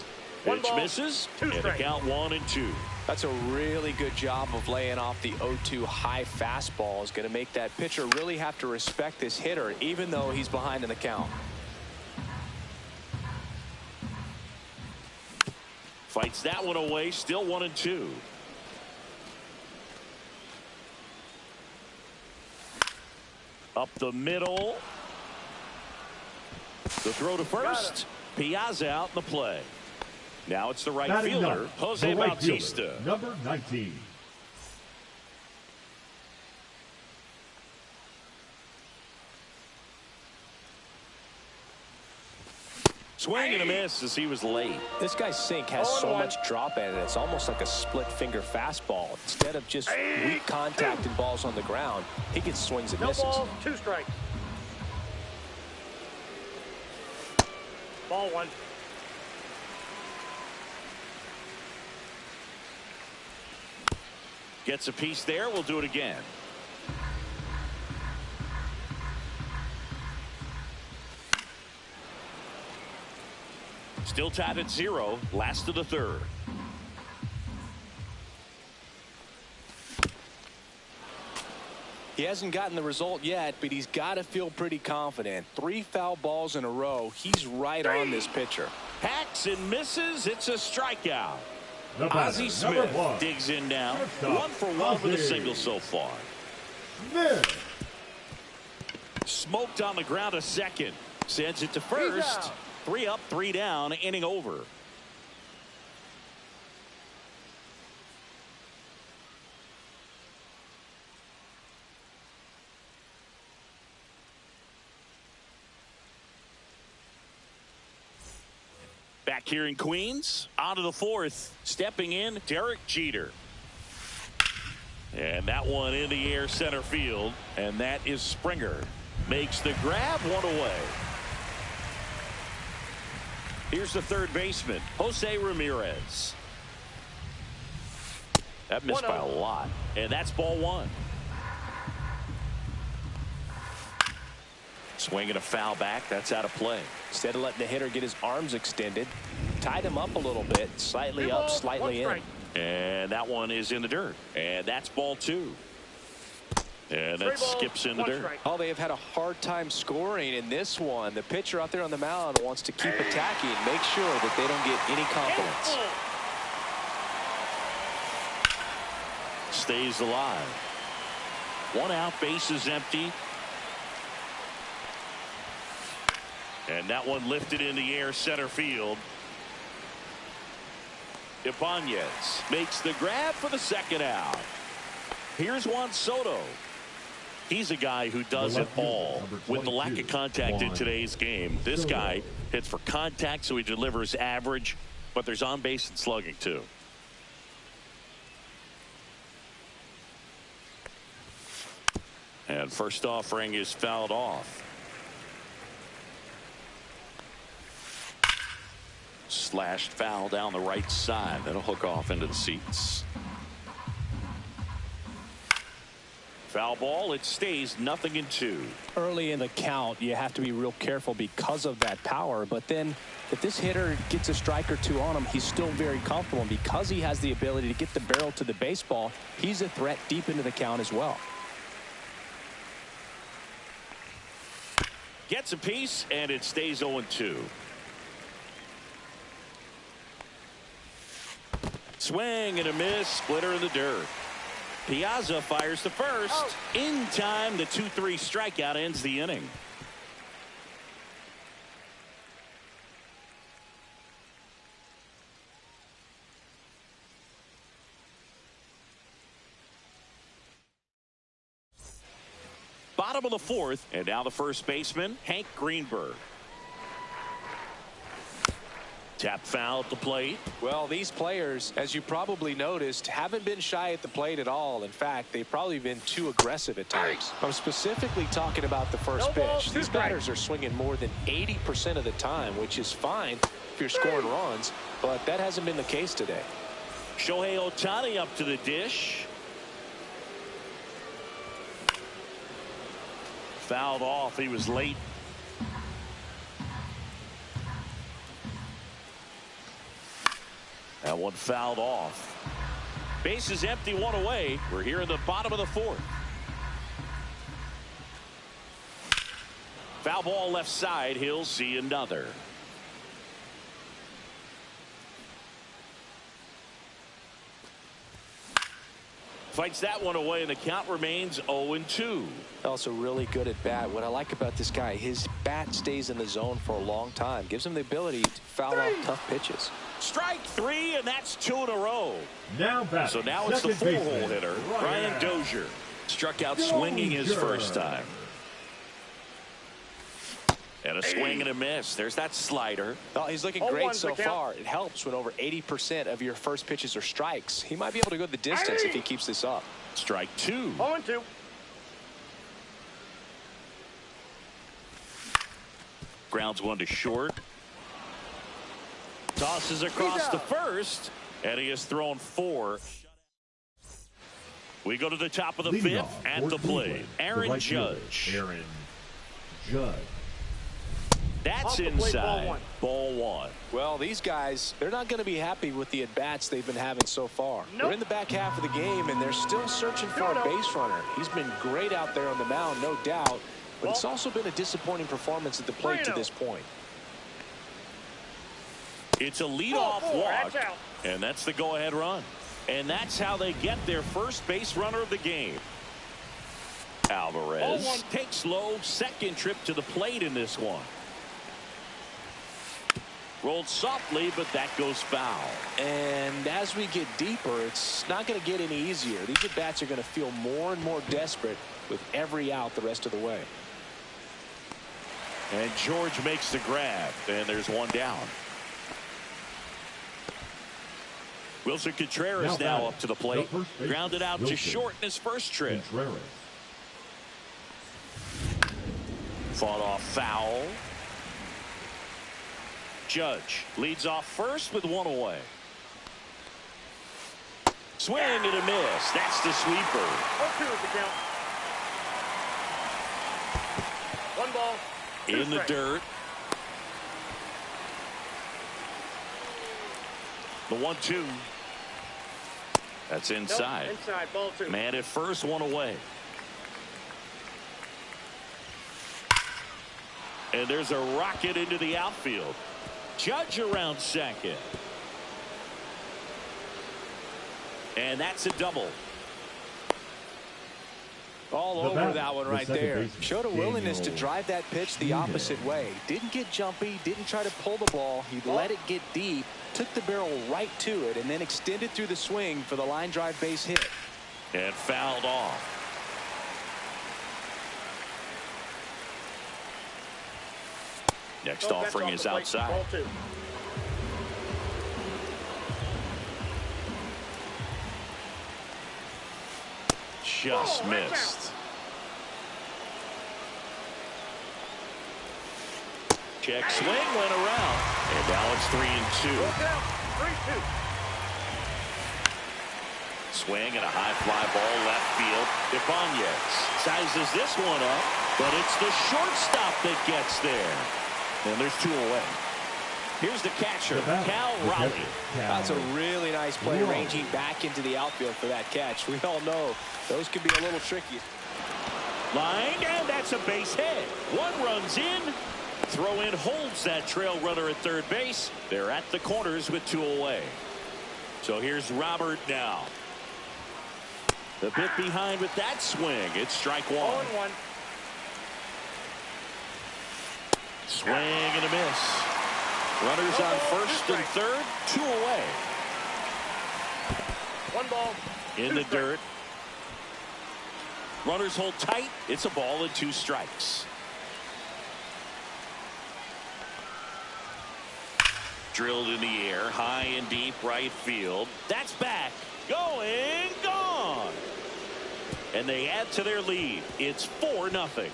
Pitch misses, and the count 1-2. That's a really good job of laying off the 0-2 high fastball. Is going to make that pitcher really have to respect this hitter, even though he's behind in the count. Fights that one away, still 1-2. Up the middle. The throw to first. Piazza out in the play. Now it's the right fielder, Jose Bautista. Number 19. Swing and a miss as he was late. This guy's sink has so much drop at it. It's almost like a split finger fastball. Instead of just weak contact and balls on the ground, he gets swings and misses. No balls, 2 strikes. Ball 1. Gets a piece there. We'll do it again. Still tied at 0. Last of the third. He hasn't gotten the result yet, but he's got to feel pretty confident. 3 foul balls in a row. He's right on this pitcher. Hacks and misses. It's a strikeout. Ozzie Smith digs in now. 1 for 1 with a single so far. Smoked on the ground a second. Sends it to first. 3 up, 3 down, inning over. Back here in Queens, on to the 4th. Stepping in, Derek Jeter. And that one in the air center field. And that is Springer. Makes the grab, 1 away. Here's the third baseman, Jose Ramirez. That missed by a lot. And that's ball 1. Swinging a foul back. That's out of play. Instead of letting the hitter get his arms extended, tied him up a little bit, slightly up, slightly in. And that one is in the dirt. And that's ball 2. And that skips in the dirt. Oh, they have had a hard time scoring in this one. The pitcher out there on the mound wants to keep attacking, make sure that they don't get any confidence. Stays alive. 1 out, base is empty. And that one lifted in the air, center field. Ibanez makes the grab for the 2nd out. Here's Juan Soto. He's a guy who does it all. With the lack of contact in today's game, this guy hits for contact, so he delivers average, but there's on base and slugging too. And first offering is fouled off. Slashed foul down the right side. That'll hook off into the seats. Foul ball. It stays 0-2. Early in the count, you have to be real careful because of that power. But then if this hitter gets a strike or two on him, he's still very comfortable. And because he has the ability to get the barrel to the baseball, he's a threat deep into the count as well. Gets a piece, and it stays 0-2. Swing and a miss. Splitter in the dirt. Piazza fires the first. In time, the 2-3 strikeout ends the inning. Bottom of the 4th, and now the first baseman, Hank Greenberg. Tap foul at the plate. Well, these players, as you probably noticed, haven't been shy at the plate at all. In fact, they've probably been too aggressive at times. I'm specifically talking about the first pitch. These batters are swinging more than 80% of the time, which is fine if you're scoring runs, but that hasn't been the case today. Shohei Ohtani up to the dish. Fouled off. He was late. That one fouled off. Base is empty, 1 away. We're here in the bottom of the 4th. Foul ball left side. He'll see another. Fights that one away, and the count remains 0-2. Also really good at bat. What I like about this guy, his bat stays in the zone for a long time. Gives him the ability to foul off tough pitches. Strike 3, and that's 2 in a row. So now it's the 4-hole hitter, Brian Dozier. Struck out swinging his first time. And a swing and a miss. There's that slider. Oh, he's looking great so far. It helps when over 80% of your first pitches are strikes. He might be able to go the distance if he keeps this up. Strike 2. 0-2. Grounds one to short. Tosses across the first, and he has thrown 4. We go to the top of the 5th at the plate. Aaron Judge. Aaron Judge. That's inside. Ball 1. Well, these guys, they're not going to be happy with the at-bats they've been having so far. They're in the back half of the game, and they're still searching for a base runner. He's been great out there on the mound, no doubt, but it's also been a disappointing performance at the plate to this point. It's a leadoff walk, and that's the go-ahead run. And that's how they get their first base runner of the game. Alvarez takes low, second trip to the plate in this one. Rolled softly, but that goes foul. And as we get deeper, it's not going to get any easier. These at-bats are going to feel more and more desperate with every out the rest of the way. And George makes the grab, and there's one down. Wilson Contreras now up to the plate. Grounded out to short in his first trip. Fought off foul. Judge leads off first with 1 away. Swing and a miss. That's the sweeper. 0-2 is the count. 1 ball. In the dirt. The 1-2. That's inside. Inside, ball 2. Man at first, 1 away. And there's a rocket into the outfield. Judge around second. And that's a double. All The over bat, that one the right second there. baseman, Showed a willingness to Daniel drive that pitch the opposite way. Didn't get jumpy, didn't try to pull the ball. He let it get deep, took the barrel right to it, and then extended through the swing for the line drive base hit. And fouled off. Next offering is outside. Ball 2. Just missed. Check swing went around. And now it's 3-2. 3-2. Swing and a high fly ball left field. Ibanez sizes this one up, but it's the shortstop that gets there. And there's 2 away. Here's the catcher, Cal Raleigh. That's a really nice play, ranging back into the outfield for that catch. We all know those can be a little tricky. Line, and that's a base hit. 1 runs in. Throw in holds that trail runner at third base. They're at the corners with 2 away. So here's Robert now. A bit behind with that swing. It's strike 1. 0-1. Swing and a miss. Runners on first and third, 2 away. 1 ball. In the dirt. Runners hold tight. It's a ball and 2 strikes. Drilled in the air, high and deep right field. That's back. Going, gone. And they add to their lead. It's 4-0.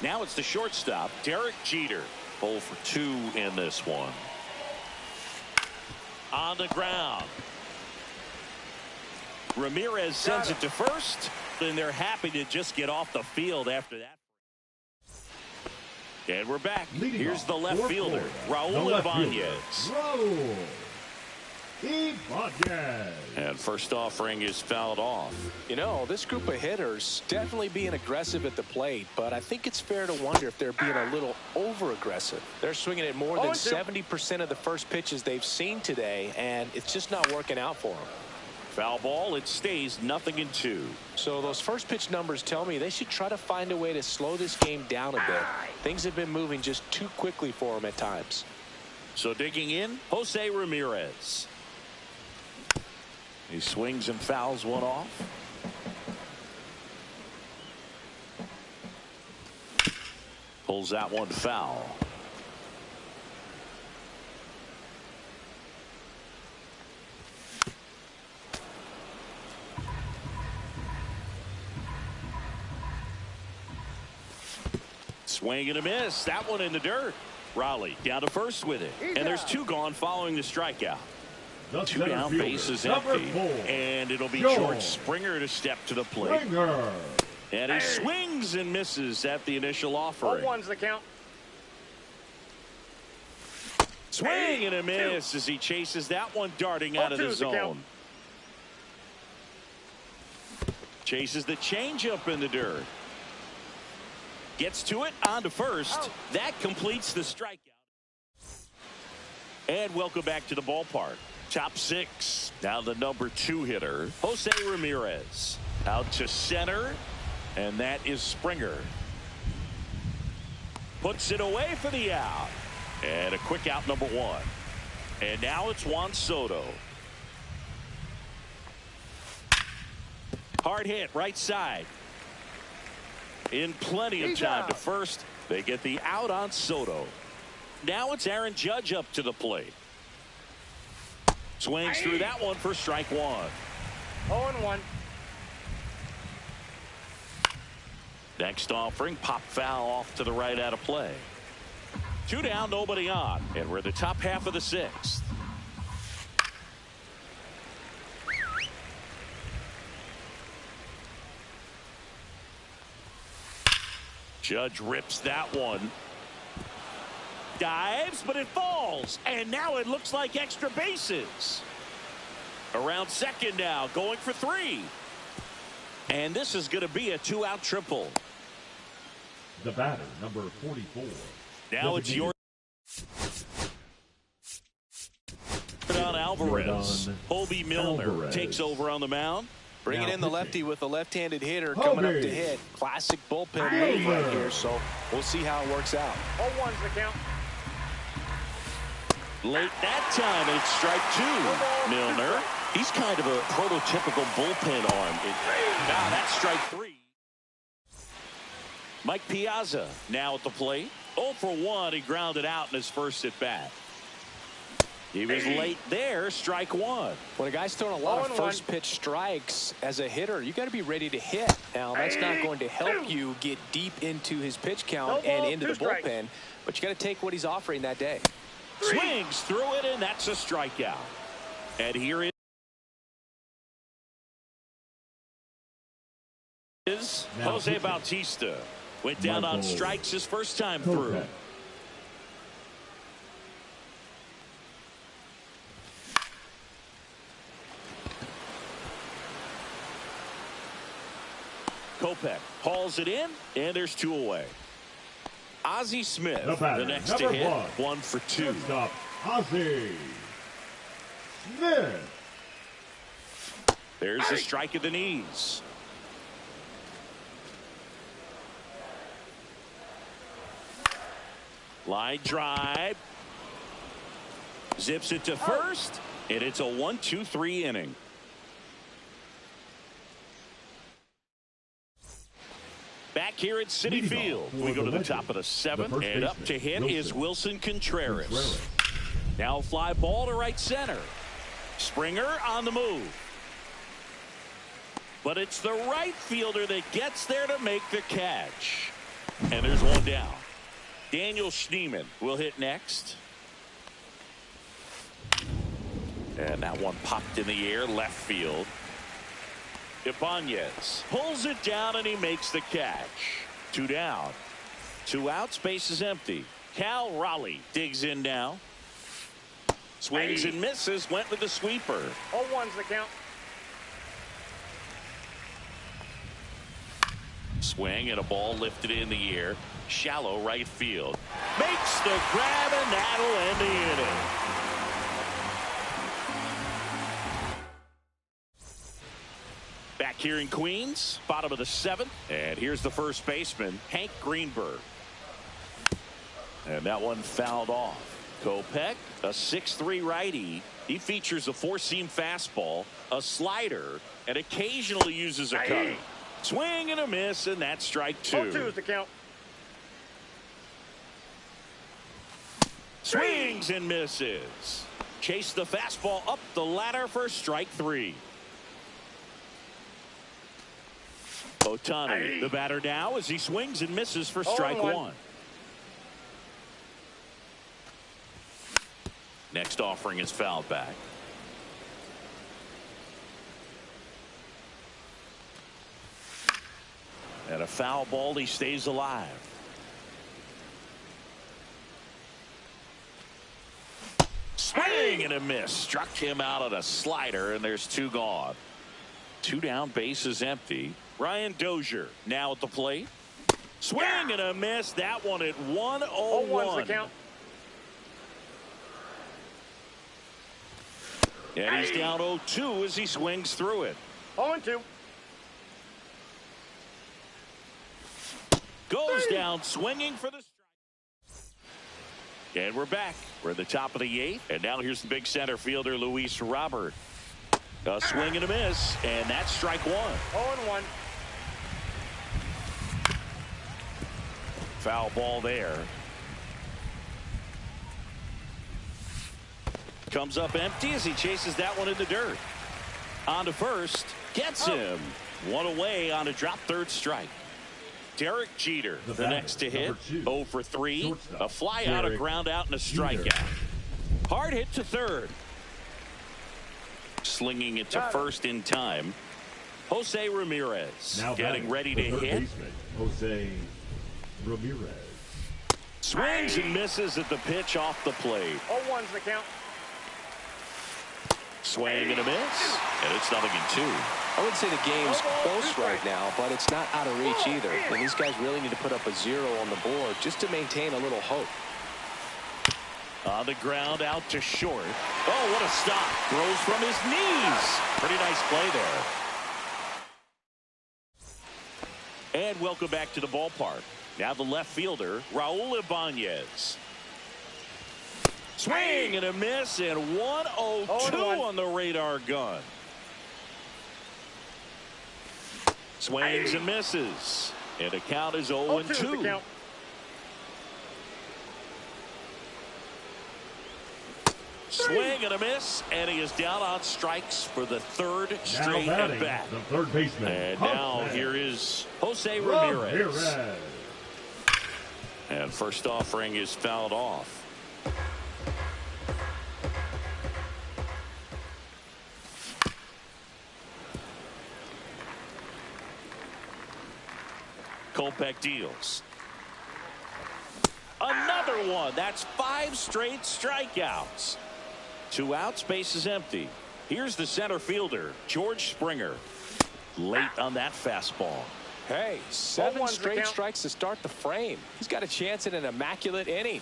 Now it's the shortstop, Derek Jeter. 0 for 2 in this one. On the ground. Ramirez sends it to first, and they're happy to just get off the field after that. And we're back. Here's the left fielder, Raul Ibanez. Raul Ibanez. And first offering is fouled off. You know, this group of hitters definitely being aggressive at the plate, but I think it's fair to wonder if they're being a little over-aggressive. They're swinging at more than 70% of the first pitches they've seen today, and it's just not working out for them. Foul ball, it stays 0-2. So those first pitch numbers tell me they should try to find a way to slow this game down a bit. Things have been moving just too quickly for them at times. So digging in, Jose Ramirez. He swings and fouls one off. Pulls that one foul. Swing and a miss. That one in the dirt. Raleigh down to first with it. And there's 2 gone following the strikeout. 2 down, bases empty. And it'll be George Springer to step to the plate. And he swings and misses at the initial offering. 0-1's the count. Swing and a miss as he chases that one darting out of the zone. Chases the changeup in the dirt. Gets to it, on to first. That completes the strikeout. And welcome back to the ballpark. Top 6. Now the number 2 hitter, Jose Ramirez. Out to center, and that is Springer. Puts it away for the out. And a quick out, number 1. And now it's Juan Soto. Hard hit, right side. In plenty of time to first. They get the out on Soto. Now it's Aaron Judge up to the plate. Swings through that one for strike 1. 0-1. Next offering, pop foul off to the right out of play. 2 down, nobody on. And we're the top half of the 6th. Judge rips that one. Dives, but it falls. And now it looks like extra bases. Around second now, going for 3. And this is going to be a 2-out triple. The batter, number 44. Now it's your Jordan Alvarez. Hobie Milner takes over on the mound. Bringing in the lefty with a left-handed hitter coming up to hit. Classic bullpen move right here, so we'll see how it works out. 0-1's the count. Late that time, and it's strike two. Milner, he's kind of a prototypical bullpen arm. Now that's strike three. Mike Piazza now at the plate. 0 for 1, he grounded out in his first at bat. He was late there, strike one. When a guy's throwing a lot of first pitch strikes as a hitter, you got to be ready to hit. Now, that's not going to help you get deep into his pitch count and into the bullpen, but you got to take what he's offering that day. Swings through it, and that's a strikeout. And here is Jose Bautista. Went down on strikes his first time through. Kopech hauls it in, and there's two away. Ozzie Smith, the next to hit, 1 for 2. Stop, Ozzie Smith. There's the strike at the knees. Line drive. Zips it to first, and it's a 1-2-3 inning. Back here at Citi Field, we go to the top of the 7th, and up to hit is Wilson Contreras. Now fly ball to right center. Springer on the move. But it's the right fielder that gets there to make the catch. And there's one down. Daniel Schneemann will hit next. And that one popped in the air, left field. Ibanez pulls it down, and he makes the catch. 2 down. 2 outs, base is empty. Cal Raleigh digs in now. Swings and misses, went with the sweeper. 0-1's the count. Swing and a ball lifted in the air. Shallow right field. Makes the grab, and that'll end the inning. Back here in Queens, bottom of the 7th. And here's the first baseman, Hank Greenberg. And that one fouled off. Kopech, a 6'3" righty. He features a 4-seam fastball, a slider, and occasionally uses a cutter. Swing and a miss, and that's strike 2. 0-2's the count. Swings and misses. Chase the fastball up the ladder for strike 3. Otani, the batter now, as he swings and misses for strike 1. Next offering is fouled back. And a foul ball, he stays alive. Swing and a miss. Struck him out on a slider, and there's 2 gone. 2 down, base is empty. Ryan Dozier now at the plate. Swing and a miss. That one at 1-0-1. 0-1's the count. And he's down 0-2 as he swings through it. 0-2. Goes down swinging for the strike. And we're back. We're at the top of the 8th. And now here's the big center fielder, Luis Robert. A swing and a miss. And that's strike 1. 0-1. Foul ball there. Comes up empty as he chases that one in the dirt. On to first. Gets him. 1 away on a drop, 3rd strike. Derek Jeter, the next to hit. 0 for 3. A fly out, a ground out, and a strikeout. Hard hit to 3rd. Slinging it to first in time. Jose Ramirez now getting ready to hit. Baseman, Jose Ramirez. Swings and misses at the pitch off the plate. 0-1's the count. Swing and a miss. And it's 0-2. I wouldn't say the game's close right now, but it's not out of reach either. And these guys really need to put up a 0 on the board just to maintain a little hope. On the ground, out to short. Oh, what a stop. Throws from his knees. Pretty nice play there. And welcome back to the ballpark. Now the left fielder, Raul Ibanez. Swing and a miss, and 1-0-2 on the radar gun. Swings and misses. And the count is 0-2. Swing and a miss, and he is down on strikes for the third straight at bat. The third baseman. And now here is Jose Ramirez. And first offering is fouled off. Kopech deals. Another one. That's 5 straight strikeouts. 2 outs, base is empty. Here's the center fielder, George Springer. Late on that fastball. Hey, 7 straight strikes to start the frame. He's got a chance at an immaculate inning.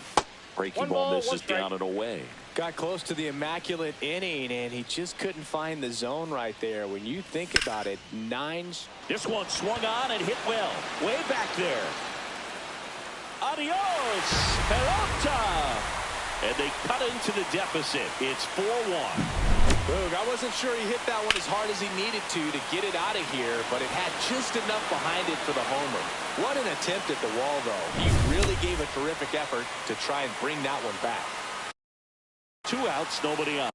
Breaking ball misses down and away. Got close to the immaculate inning, and he just couldn't find the zone right there. When you think about it, 9. This one swung on and hit well. Way back there. Adios, pelota. And they cut into the deficit. It's 4-1. Boog, I wasn't sure he hit that one as hard as he needed to get it out of here, but it had just enough behind it for the homer. What an attempt at the wall, though. He really gave a terrific effort to try and bring that one back. 2 outs, nobody on.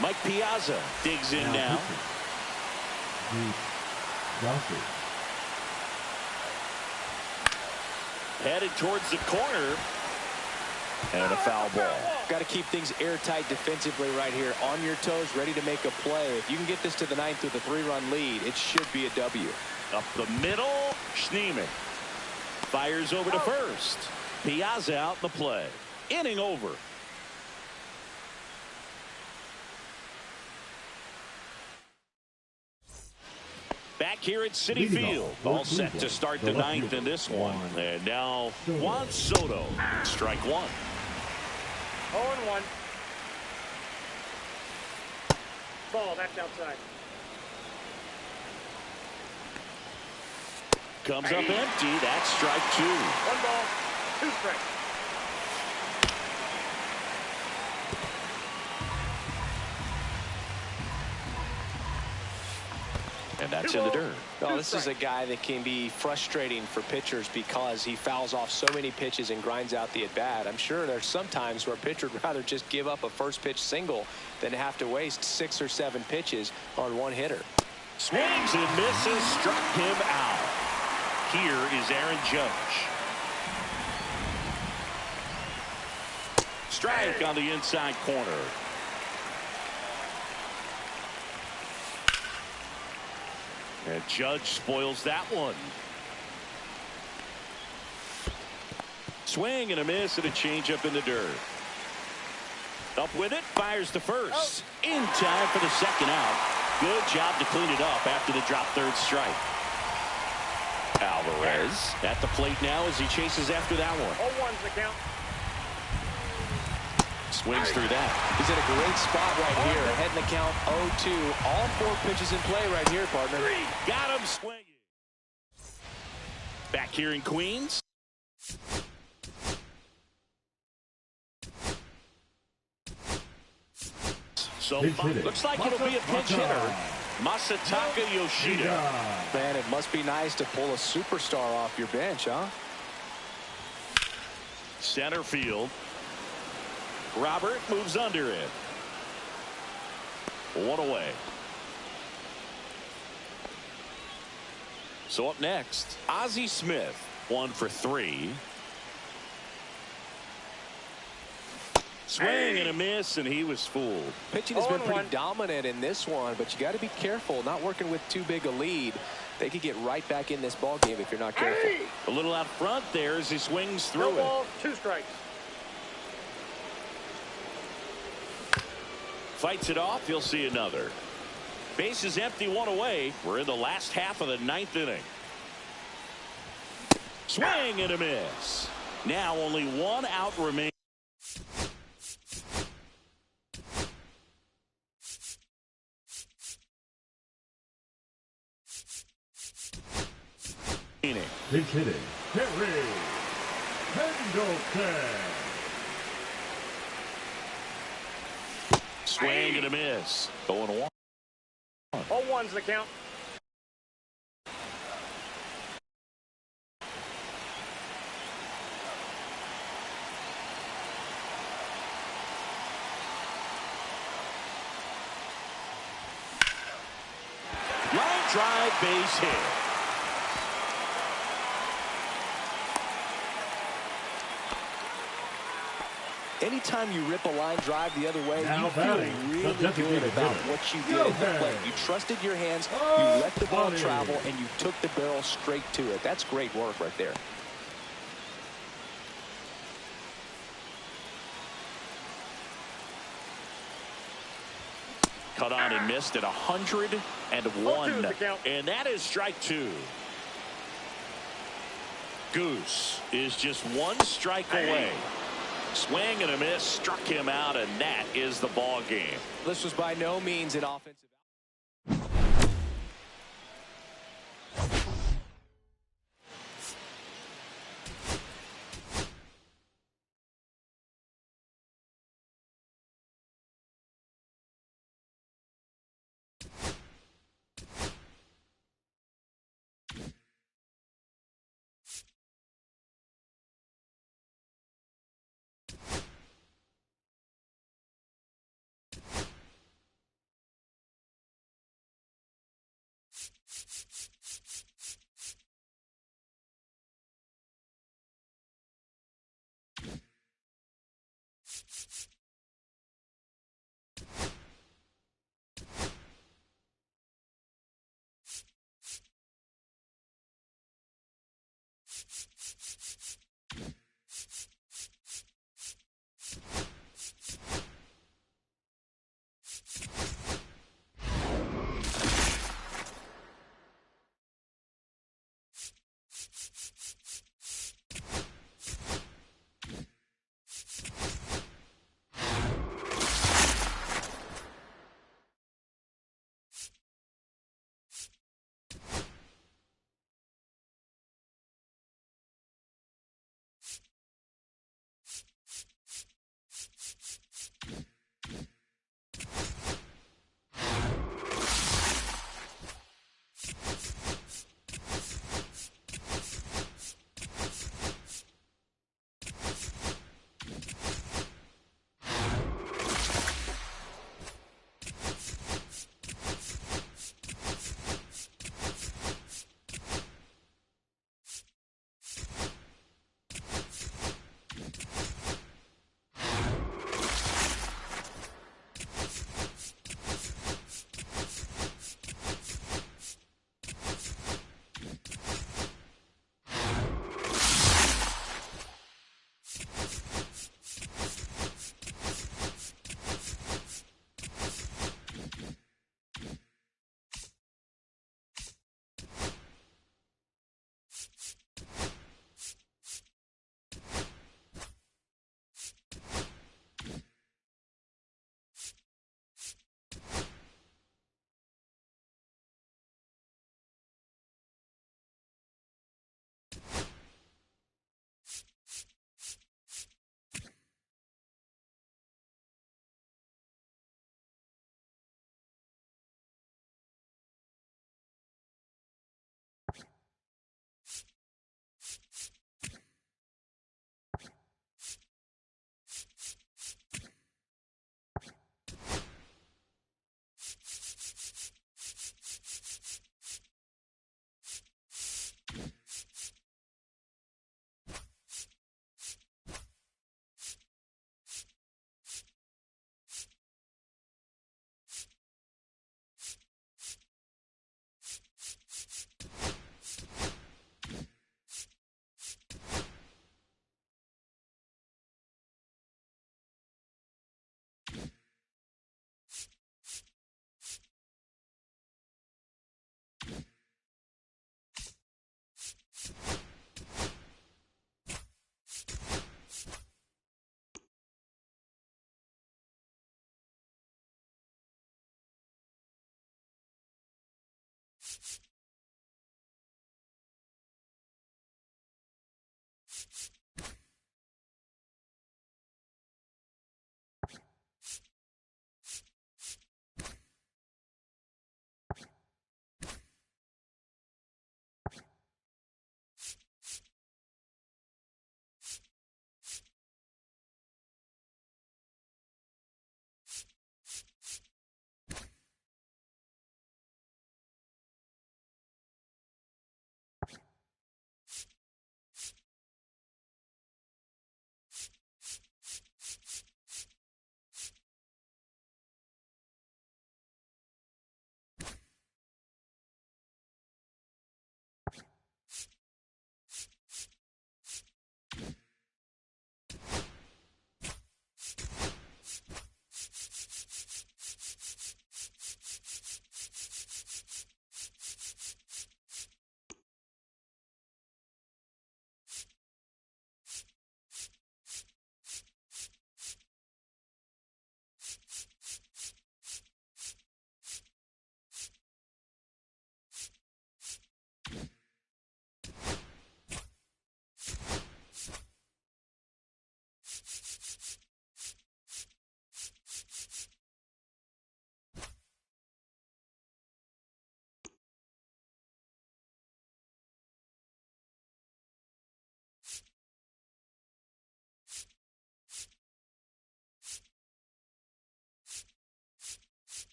Mike Piazza digs in now. Headed towards the corner. And a foul ball. Got to keep things airtight defensively right here. On your toes, ready to make a play. If you can get this to the 9th with a 3-run lead, it should be a W. Up the middle, Schneemann fires over to first. Piazza out in the play. Inning over. Back here at Citi Field, all set to start the 9th in this one. And now Juan Soto, strike 1. 0-1. Ball, that's outside. Comes up empty. That's strike 2. 1 ball, 2 strikes. And that's in the dirt. Oh, this is a guy that can be frustrating for pitchers because he fouls off so many pitches and grinds out the at-bat. I'm sure there's some times where a pitcher would rather just give up a first pitch single than have to waste 6 or 7 pitches on one hitter. Swings and misses, struck him out. Here is Aaron Judge. Strike on the inside corner. And Judge spoils that one. Swing and a miss and a changeup in the dirt. Up with it, fires to first. In time for the second out. Good job to clean it up after the drop third strike. Alvarez at the plate now as he chases after that one. 0-1's the count. Swings through that. He's in a great spot right here. Ahead in the count 0-2. All 4 pitches in play right here, partner. Got him swinging. Back here in Queens. So looks like it'll be a pinch hitter. Masataka Yoshida. Man, it must be nice to pull a superstar off your bench, huh? Center field. Robert moves under it. 1 away. So up next, Ozzie Smith, 1 for 3. Swing and a miss, and he was fooled. Pitching has been pretty dominant in this one, but you got to be careful. Not working with too big a lead. They could get right back in this ball game if you're not careful. A little out front there as he swings through No ball, 2 strikes. fights it off. He'll see another. Base is empty, one away. We're in the last half of the ninth inning. Swing and a miss. Now only one out remains. Pinch hitting, Harry Pendleton. Swing and a miss. 0-1. 0-1's the count. Line drive, base hit. Anytime you rip a line drive the other way, Now you feel batting, really the good about hitter. what you did at the plate. You trusted your hands, you let the ball travel, and you took the barrel straight to it. That's great work right there. Cut on and missed at 101. 0-2's the count. And that is strike two. Goose is just one strike away. Swing and a miss, struck him out, and that is the ball game. This was by no means an offensive